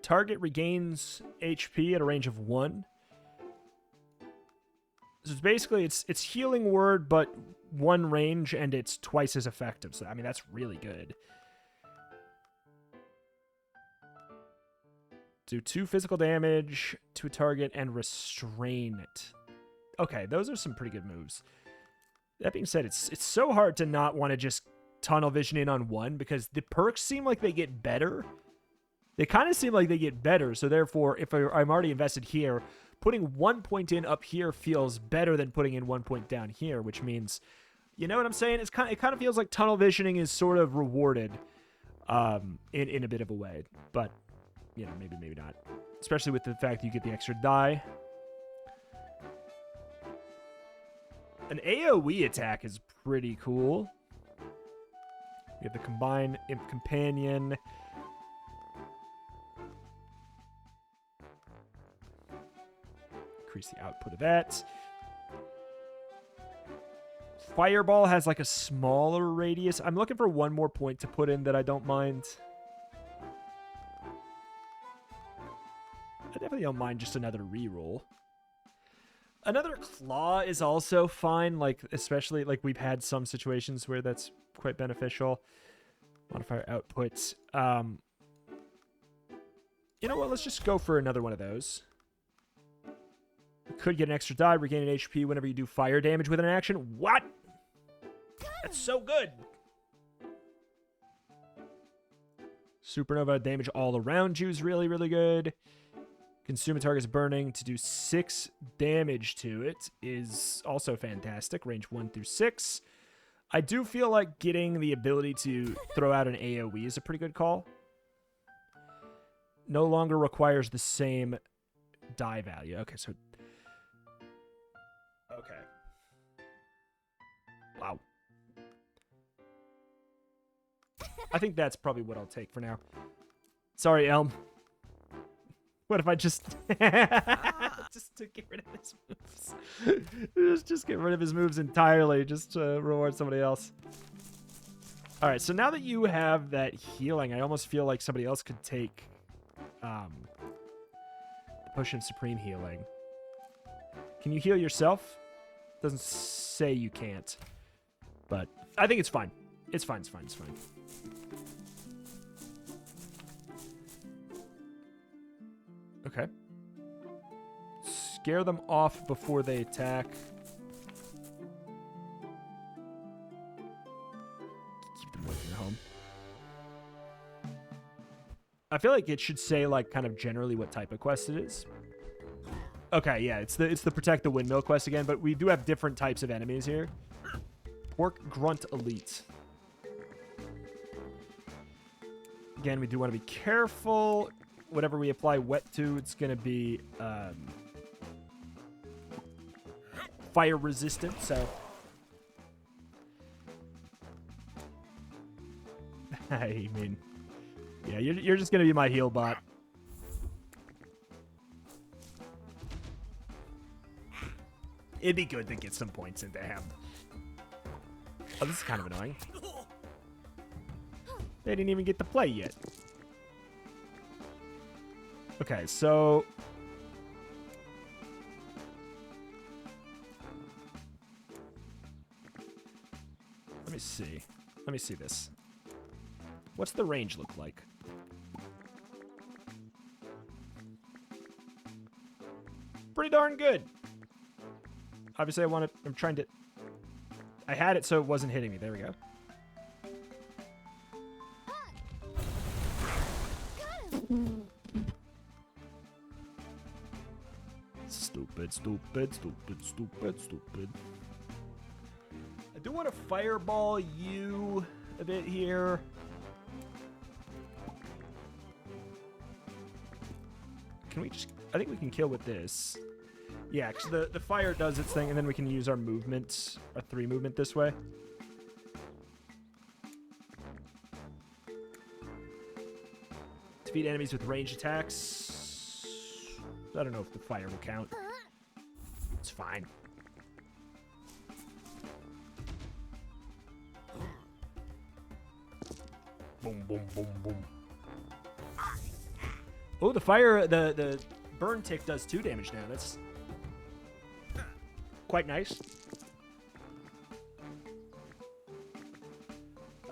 Target regains HP at a range of 1. So it's basically, it's healing word, but 1 range, and it's twice as effective. So, I mean, that's really good. Do 2 physical damage to a target and restrain it. Okay, those are some pretty good moves. That being said, it's so hard to not want to just tunnel vision in on 1 because the perks seem like they get better. They kind of seem like they get better, so therefore, if I'm already invested here, putting 1 point in up here feels better than putting in 1 point down here, which means, you know what I'm saying? It kind of feels like tunnel visioning is sort of rewarded in a bit of a way, but, you know, maybe not. Especially with the fact that you get the extra die. An AoE attack is pretty cool. We have the Combine Imp Companion. Increase the output of that. Fireball has like a smaller radius. I'm looking for 1 more point to put in that I don't mind. I definitely don't mind just another reroll. Another claw is also fine, like especially like we've had some situations where that's quite beneficial. Modifier output. You know what? Let's just go for another one of those. Could get an extra die, regain an HP whenever you do fire damage with an action. What? That's so good. Supernova damage all around you is really, really good. Consume a target's burning to do 6 damage to it is also fantastic. Range 1 through 6. I do feel like getting the ability to throw out an AoE is a pretty good call. No longer requires the same die value. Okay, so... Okay. Wow. I think that's probably what I'll take for now. Sorry, Elm. What if I just just to get rid of his moves? just get rid of his moves entirely, just to reward somebody else. All right, so now that you have that healing, I almost feel like somebody else could take the Potion of Supreme Healing. Can you heal yourself? Doesn't say you can't, but I think it's fine. It's fine. It's fine. It's fine. Okay. Scare them off before they attack. Keep them away from your home. I feel like it should say, like, kind of generally what type of quest it is. Okay, yeah, it's the Protect the Windmill quest again, but we do have different types of enemies here. Pork Grunt Elite. Again, we do want to be careful. Whatever we apply wet to, it's going to be fire resistant, so... I mean... Yeah, you're just going to be my heal bot. It'd be good to get some points into him. Oh, this is kind of annoying. They didn't even get to play yet. Okay, so... Let me see. Let me see this. What's the range look like? Pretty darn good. Obviously, I'm trying to... I had it so it wasn't hitting me. There we go. Stupid, stupid, stupid, stupid, stupid. I do want to fireball you a bit here. Can we just... I think we can kill with this. Yeah, because the fire does its thing, and then we can use our movement, our 3 movement this way. Defeat enemies with ranged attacks. I don't know if the fire will count. It's fine. Boom, boom, boom, boom. Oh, the fire, the burn tick does 2 damage now. That's... quite nice.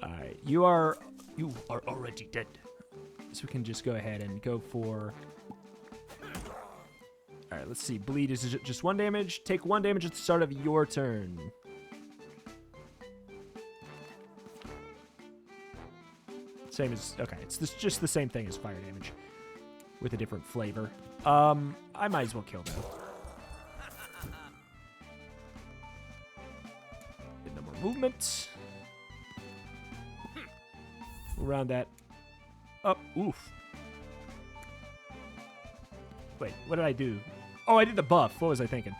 Alright, you are already dead. So we can just go ahead and go for... Alright, let's see. Bleed is just 1 damage. Take 1 damage at the start of your turn. Same as... Okay, it's just the same thing as fire damage. With a different flavor. I might as well kill though. Get no more movement. Around that. Up. Oof. Wait, what did I do? Oh, I did the buff. What was I thinking?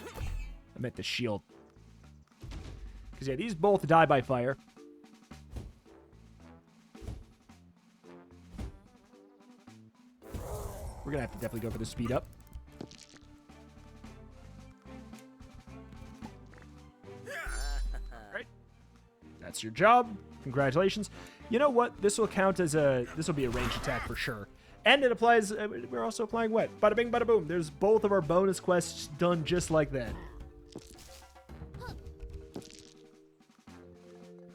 I meant the shield. Because, yeah, these both die by fire. We're going to have to definitely go for the speed up. Right. That's your job. Congratulations. You know what? This will count as this will be a ranged attack for sure. And it applies, we're also applying what? Bada bing, bada boom. There's both of our bonus quests done just like that.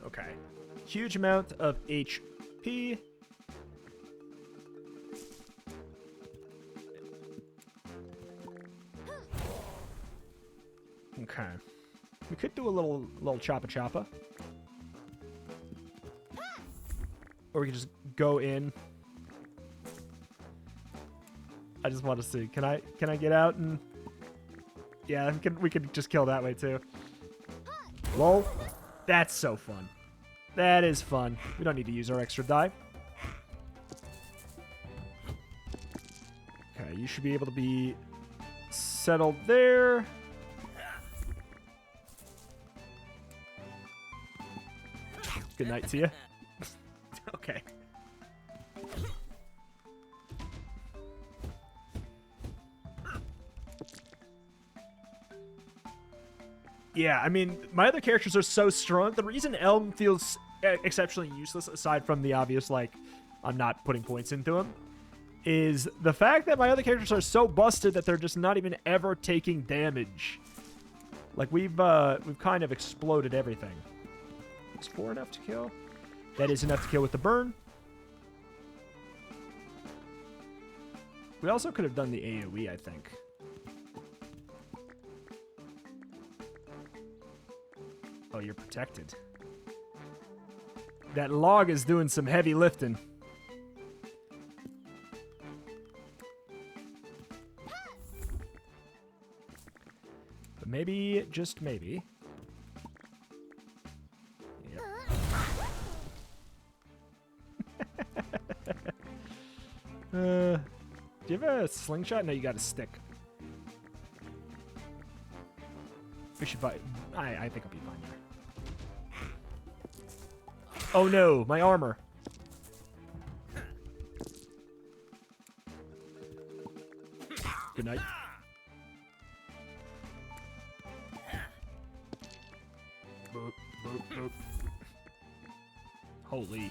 Okay. Huge amount of HP. Okay. We could do a little choppa choppa. Or we could just go in. I just want to see. Can I get out and... Yeah, we could just kill that way too. Lol. That's so fun. That is fun. We don't need to use our extra die. Okay, you should be able to be settled there. Good night to you. Okay. Yeah, I mean, my other characters are so strong. The reason Elm feels exceptionally useless, aside from the obvious, like, I'm not putting points into him, is the fact that my other characters are so busted that they're just not even ever taking damage. Like, we've kind of exploded everything. Is 4 enough to kill? That is enough to kill with the burn. We also could have done the AoE, I think. Oh, you're protected. That log is doing some heavy lifting. But maybe, just maybe. Yep. Do you have a slingshot? No, you got a stick. We should buy... I think I'll be fine here. Oh no, my armor. Good night. Boop, boop, boop. Holy.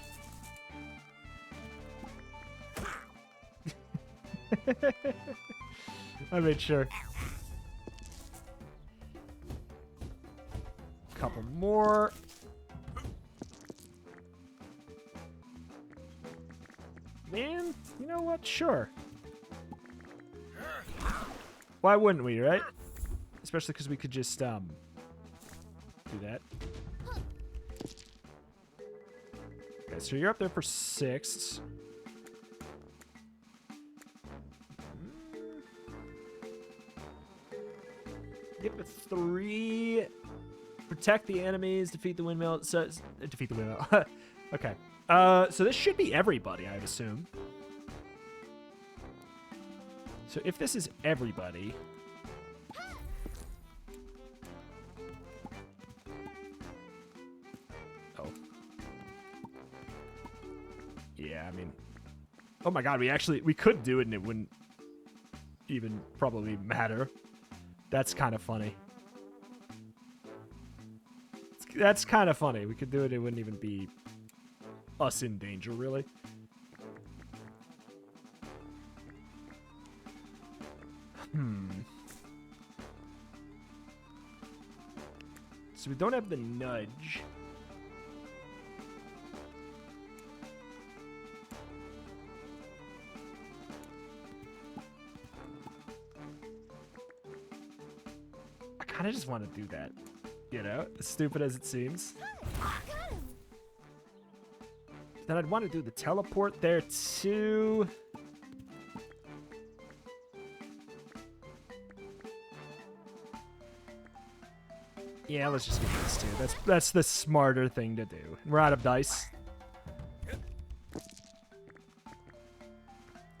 I made sure. Couple more. Man, you know what? Sure. Why wouldn't we, right? Especially because we could just, do that. Okay, so you're up there for 6. Give it 3. Protect the enemies, defeat the windmill. So, defeat the windmill. Okay. So this should be everybody, I'd assume. So if this is everybody... Oh. Yeah, I mean... Oh my god, we could do it and it wouldn't even probably matter. That's kind of funny. That's kind of funny. We could do it, it wouldn't even be us in danger, really. So we don't have the nudge. I kind of just want to do that, you know, as stupid as it seems. Then I'd want to do the teleport there too. Yeah, let's just get this too. That's the smarter thing to do. We're out of dice.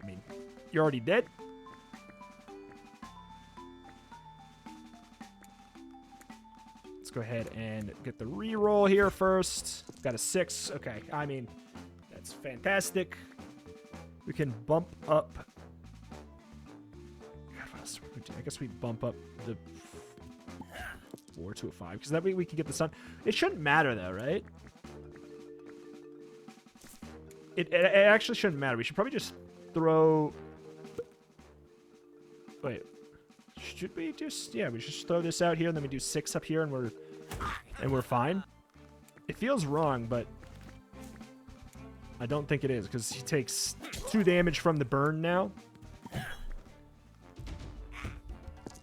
I mean, you're already dead. Let's go ahead and get the reroll here first. Got a 6. Okay, I mean, that's fantastic. We can bump up. God, what else would we do? I guess we bump up the 4 to a 5, because that way we can get the sun. It shouldn't matter though, right? It actually shouldn't matter. We should probably just throw. Wait, should we just? Yeah, we should just throw this out here, and then we do 6 up here, and we're fine. It feels wrong, but I don't think it is, because he takes 2 damage from the burn now.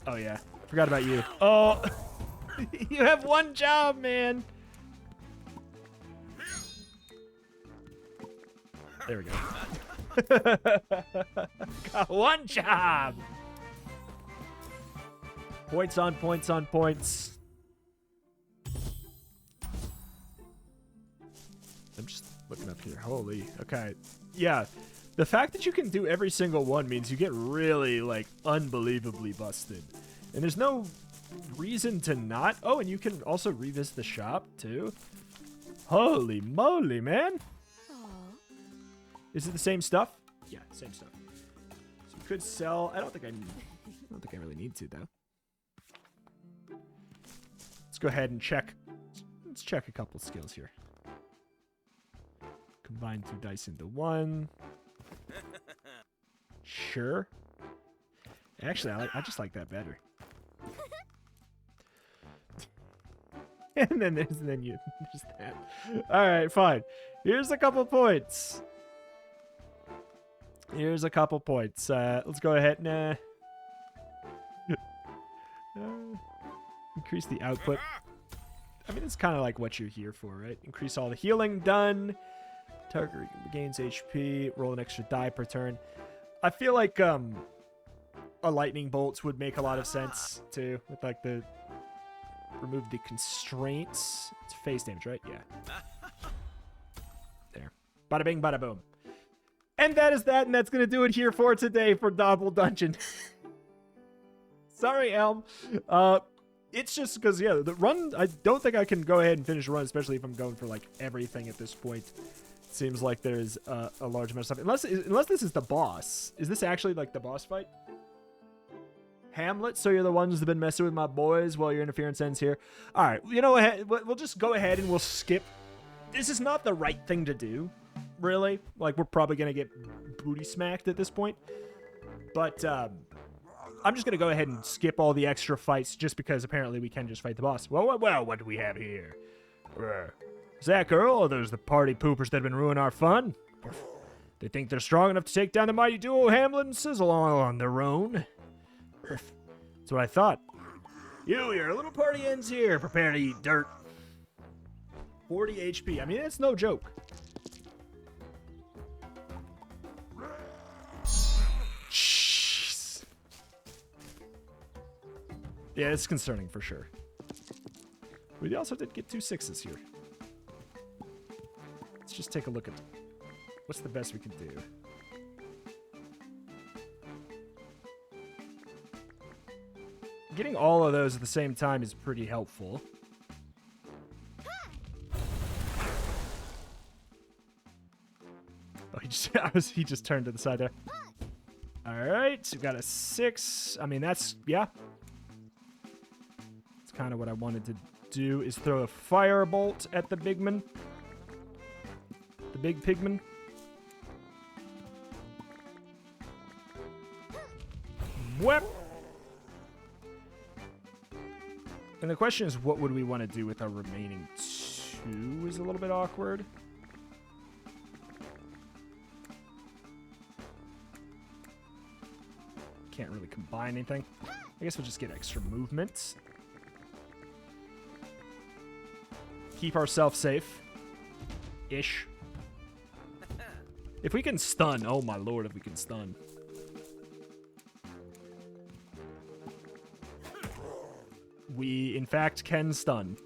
Oh yeah, forgot about you. Oh. You have 1 job, man. There we go. Got 1 job. Points on points on points. I'm just looking up here. Holy. Okay. Yeah. The fact that you can do every single one means you get really, like, unbelievably busted. And there's no reason to not. Oh, and you can also revisit the shop too. Holy moly, man. Is it the same stuff? Yeah, same stuff. So you could sell. I don't think I really need to though. Let's go ahead and check. Let's check a couple skills here. Combine 2 dice into 1. Sure. Actually, I just like that better. And then there's that. All right, fine. Here's a couple points. Let's go ahead and increase the output. I mean, it's kind of like what you're here for, right? Increase all the healing done. Target gains HP. Roll an extra die per turn. I feel like a lightning bolts would make a lot of sense too, with like the remove the constraints. It's phase damage, right? Yeah. There. Bada bing, bada boom. And that is that, and that's going to do it here for today for Dobbel Dungeon. Sorry, Elm. It's just because, yeah, the run, I don't think I can go ahead and finish a run, especially if I'm going for, like, everything at this point. It seems like there's a large amount of stuff. Unless this is the boss. Is this actually, like, the boss fight? Hamlet, so you're the ones that have been messing with my boys while your interference ends here. All right, you know what? We'll just go ahead and we'll skip. This is not the right thing to do, really. Like, we're probably going to get booty smacked at this point. But I'm just going to go ahead and skip all the extra fights just because apparently we can just fight the boss. Well, what do we have here? Is that girl or those the party poopers that have been ruining our fun? They think they're strong enough to take down the mighty duo Hamlet and Sizzle on their own. That's what I thought. Your little party ends here. Prepare to eat dirt. 40 HP. I mean, it's no joke. Jeez. Yeah, it's concerning for sure. We also did get 2 6s here. Let's just take a look at what's the best we can do. Getting all of those at the same time is pretty helpful. Oh, he just turned to the side there. All right, so we got a 6. I mean, that's, yeah. That's kind of what I wanted to do, is throw a firebolt at the big man. The big pigman. Whap! And the question is, what would we want to do with our remaining 2 is a little bit awkward. Can't really combine anything. I guess we'll just get extra movement. Keep ourselves safe. Ish. If we can stun, oh my lord, if we can stun. We, in fact, can stun.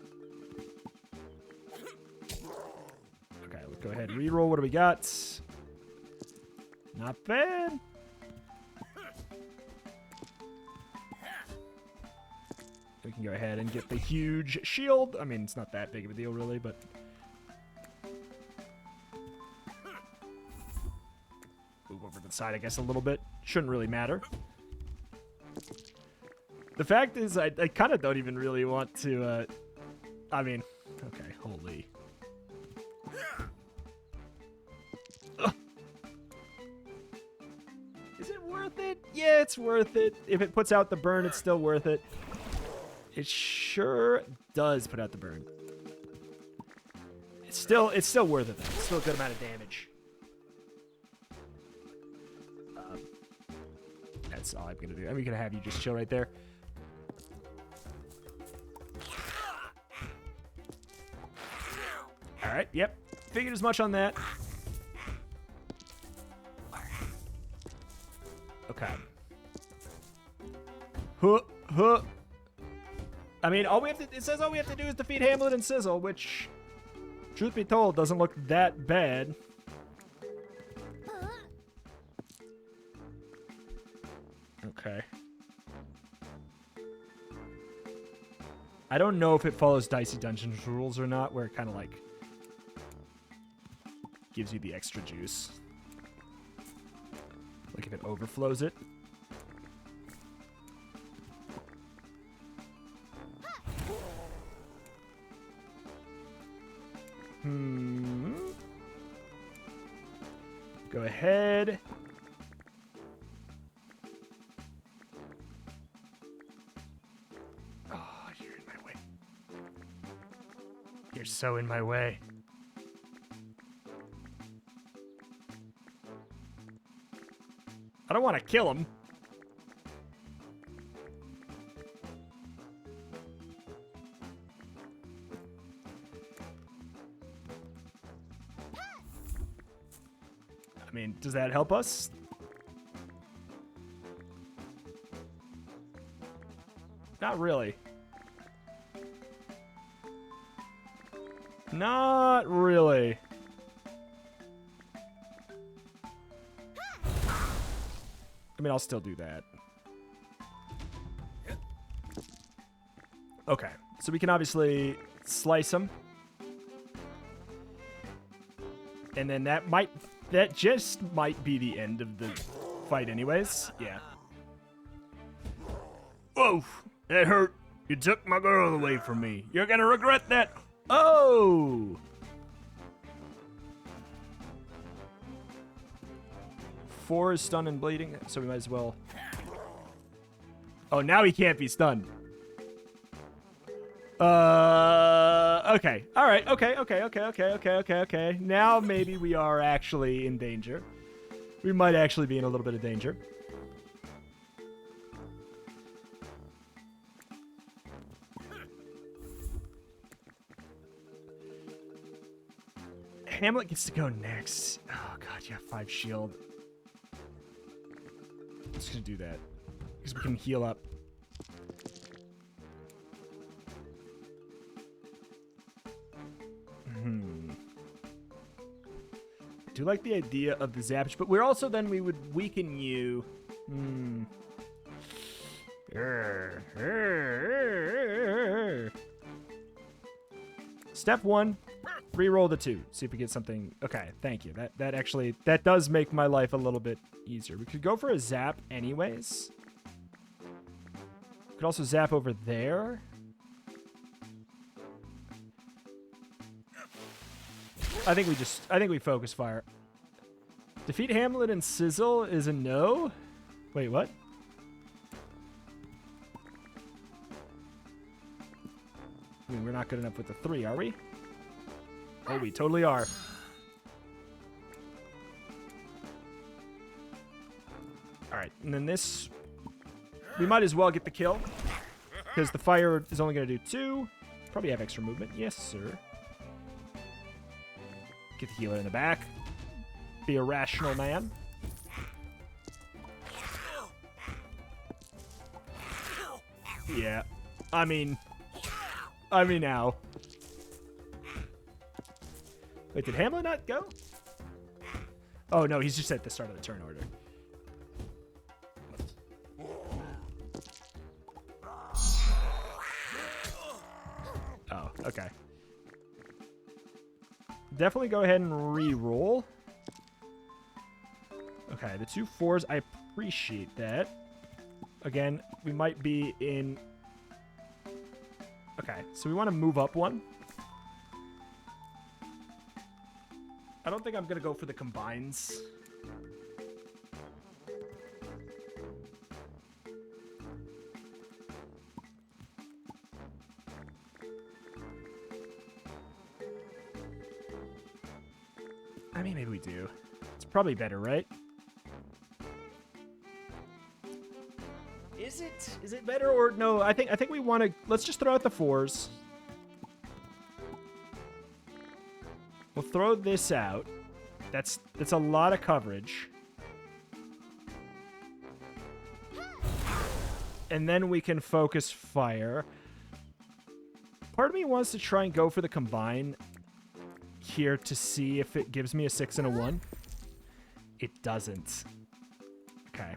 Okay, let's go ahead and reroll. What do we got? Not bad. We can go ahead and get the huge shield. I mean, it's not that big of a deal, really, but... Move over to the side, I guess, a little bit. Shouldn't really matter. The fact is, I kind of don't even really want to, I mean, okay, holy. Ugh. Is it worth it? Yeah, it's worth it. If it puts out the burn, it's still worth it. It sure does put out the burn. It's still worth it, though. It's still a good amount of damage. That's all I'm gonna do. I'm gonna have you just chill right there. All right. Yep. Figured as much on that. Okay. Huh. I mean, it says all we have to do is defeat Hamlet and Sizzle, which, truth be told, doesn't look that bad. Okay. I don't know if it follows Dicey Dungeons rules or not, where it kind of like gives you the extra juice. Like if it overflows it. Go ahead. Oh, you're in my way. You're so in my way. I don't want to kill him. I mean, does that help us? Not really. Not really. I mean, I'll still do that. Okay, so we can obviously slice him. And then that just might be the end of the fight anyways. Yeah. Whoa, that hurt. You took my girl away from me. You're gonna regret that. Oh! 4 is stunned and bleeding, so we might as well... Oh, now he can't be stunned. Okay. All right. Okay. Now maybe we are actually in danger. We might actually be in a little bit of danger. Hamlet gets to go next. Oh, God, you have 5 shield. I'm just going to do that. Because we can heal up. I do like the idea of the zappage, but we're also then we would weaken you. Step 1, re-roll the 2. See if we get something. Okay, thank you. That actually does make my life a little bit easier. We could go for a zap anyways. Could also zap over there. I think we focus fire. Defeat Hamlet and Sizzle is a no. Wait, what? not good enough with the 3, are we? Oh, we totally are. All right, and then this, we might as well get the kill because the fire is only going to do 2. Probably have extra movement. Yes, sir. Get the healer in the back. Be a rational man. Yeah. I mean now. Wait, did Hamlet not go? Oh, no, he's just at the start of the turn order. Oh, okay. Definitely go ahead and re-roll. Okay, the 2 4s, I appreciate that. Again, we might be in... Okay, so we want to move up 1. I don't think I'm going to go for the combines. I mean, maybe we do. It's probably better, right? Is it better or no? I think we want to. Let's just throw out the 4s. We'll throw this out. That's a lot of coverage. And then we can focus fire. Part of me wants to try and go for the combine here to see if it gives me a 6 and a 1. It doesn't. Okay.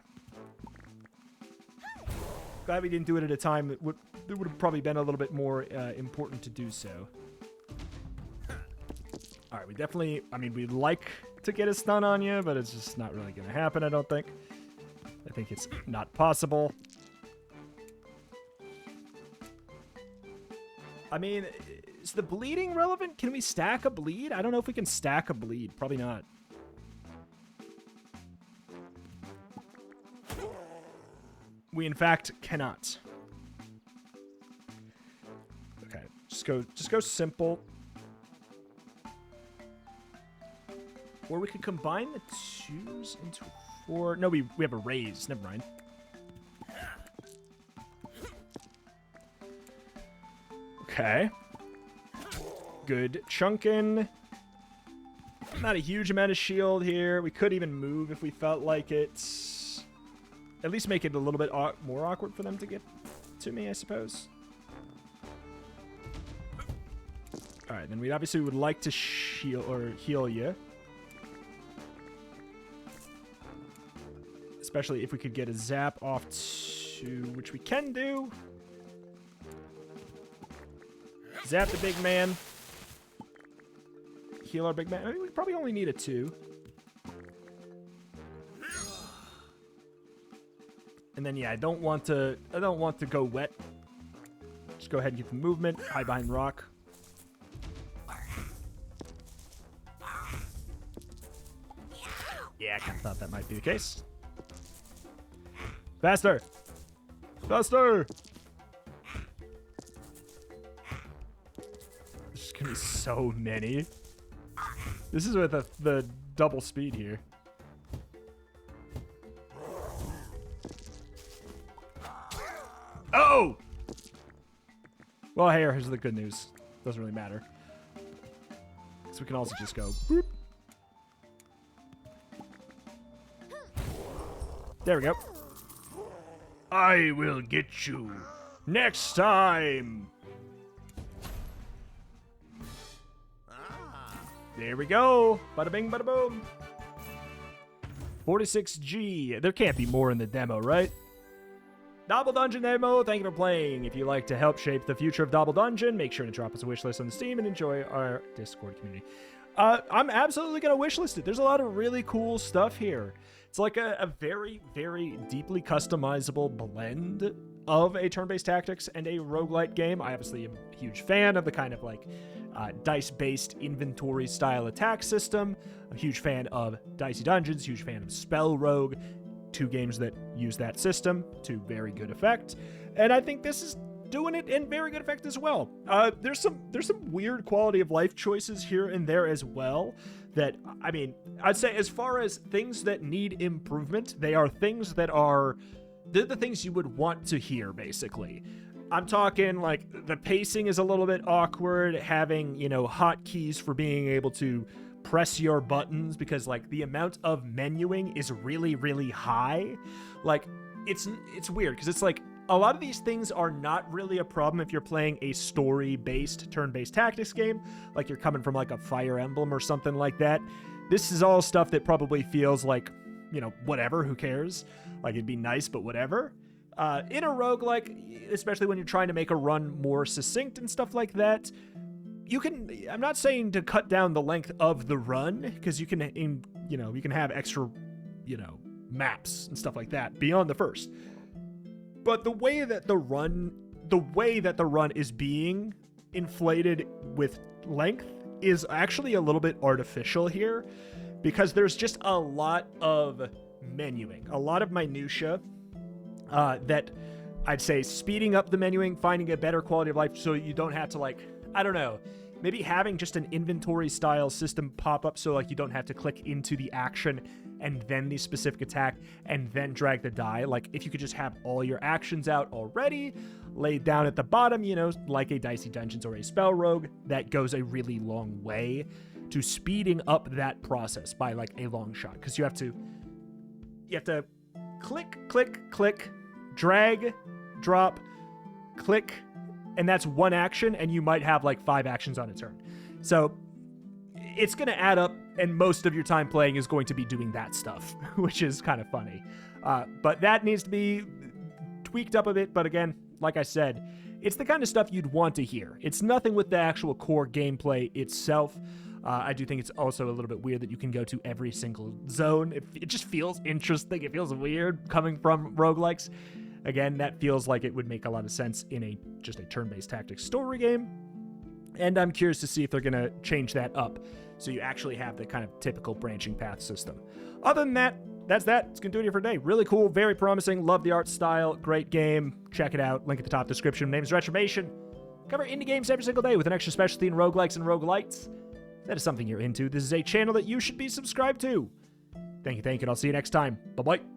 Glad we didn't do it at a time. It would have probably been a little bit more important to do so. All right, we definitely... I mean, we'd like to get a stun on you, but it's just not really going to happen, I don't think. I think it's not possible. I mean, is the bleeding relevant? Can we stack a bleed? I don't know if we can stack a bleed. Probably not. We, in fact, cannot. Okay, just go simple. Or we could combine the 2s into 4. No, we have a raise. Never mind. Okay. Good chunkin'. Not a huge amount of shield here. We could even move if we felt like it. At least make it a little bit more awkward for them to get to me, I suppose. All right, then we obviously would like to shield or heal you. Especially if we could get a zap off to, which we can do. Zap the big man. Heal our big man. I mean, we probably only need a 2. And then, yeah, I don't want to go wet. Just go ahead and get the movement. Hide behind rock. Yeah, I kind of thought that might be the case. Faster! Faster! There's gonna be so many. This is with the double speed here. Oh! Well, hey, here's the good news. Doesn't really matter. So we can also just go boop. There we go. I will get you next time. There we go. Bada bing, bada boom. 46G. There can't be more in the demo, right? Dobbel Dungeon demo, thank you for playing. If you'd like to help shape the future of Dobbel Dungeon, make sure to drop us a wishlist on Steam and enjoy our Discord community. I'm absolutely going to wishlist it. There's a lot of really cool stuff here. It's like a very, very deeply customizable blend of a turn-based tactics and a roguelite game. I obviously am a huge fan of the kind of like dice-based inventory-style attack system. I'm a huge fan of Dicey Dungeons, huge fan of Spell Rogue. 2 games that use that system to very good effect. And I think this is doing it and very good effect as well. There's some weird quality of life choices here and there as well that, I mean, I'd say as far as things that need improvement, they are things that they're the things you would want to hear, basically. I'm talking like the pacing is a little bit awkward, having, you know, hotkeys for being able to press your buttons, because like the amount of menuing is really, really high. Like it's weird because it's like a lot of these things are not really a problem if you're playing a story-based, turn-based tactics game, like you're coming from like a Fire Emblem or something like that. This is all stuff that probably feels like, you know, whatever, who cares? Like it'd be nice, but whatever. In a roguelike, especially when you're trying to make a run more succinct and stuff like that, you can, I'm not saying to cut down the length of the run, because you can, you know, you can have extra, you know, maps and stuff like that beyond the first. But the way that the run is being inflated with length is actually a little bit artificial here, because there's just a lot of menuing, a lot of minutia that I'd say speeding up the menuing, finding a better quality of life so you don't have to, like, I don't know, maybe having just an inventory style system pop up so like you don't have to click into the action and then the specific attack and then drag the die. Like if you could just have all your actions out already laid down at the bottom, you know, like a Dicey Dungeons or a Spell Rogue, that goes a really long way to speeding up that process by like a long shot, because you have to click, click, click, drag, drop, click, and that's one action, and you might have like 5 actions on a turn. So it's going to add up, and most of your time playing is going to be doing that stuff, which is kind of funny. But that needs to be tweaked up a bit. But again, like I said, it's the kind of stuff you'd want to hear. It's nothing with the actual core gameplay itself. I do think it's also a little bit weird that you can go to every single zone. It just feels interesting. It feels weird coming from roguelikes. Again, that feels like it would make a lot of sense in just a turn-based tactics story game. And I'm curious to see if they're going to change that up so you actually have the kind of typical branching path system. Other than that, that's that. It's going to do it here for today. Really cool, very promising. Love the art style. Great game. Check it out. Link at the top description. My name is Retromation. Cover indie games every single day with an extra specialty in roguelikes and roguelites. If that is something you're into, this is a channel that you should be subscribed to. Thank you, and I'll see you next time. Bye-bye.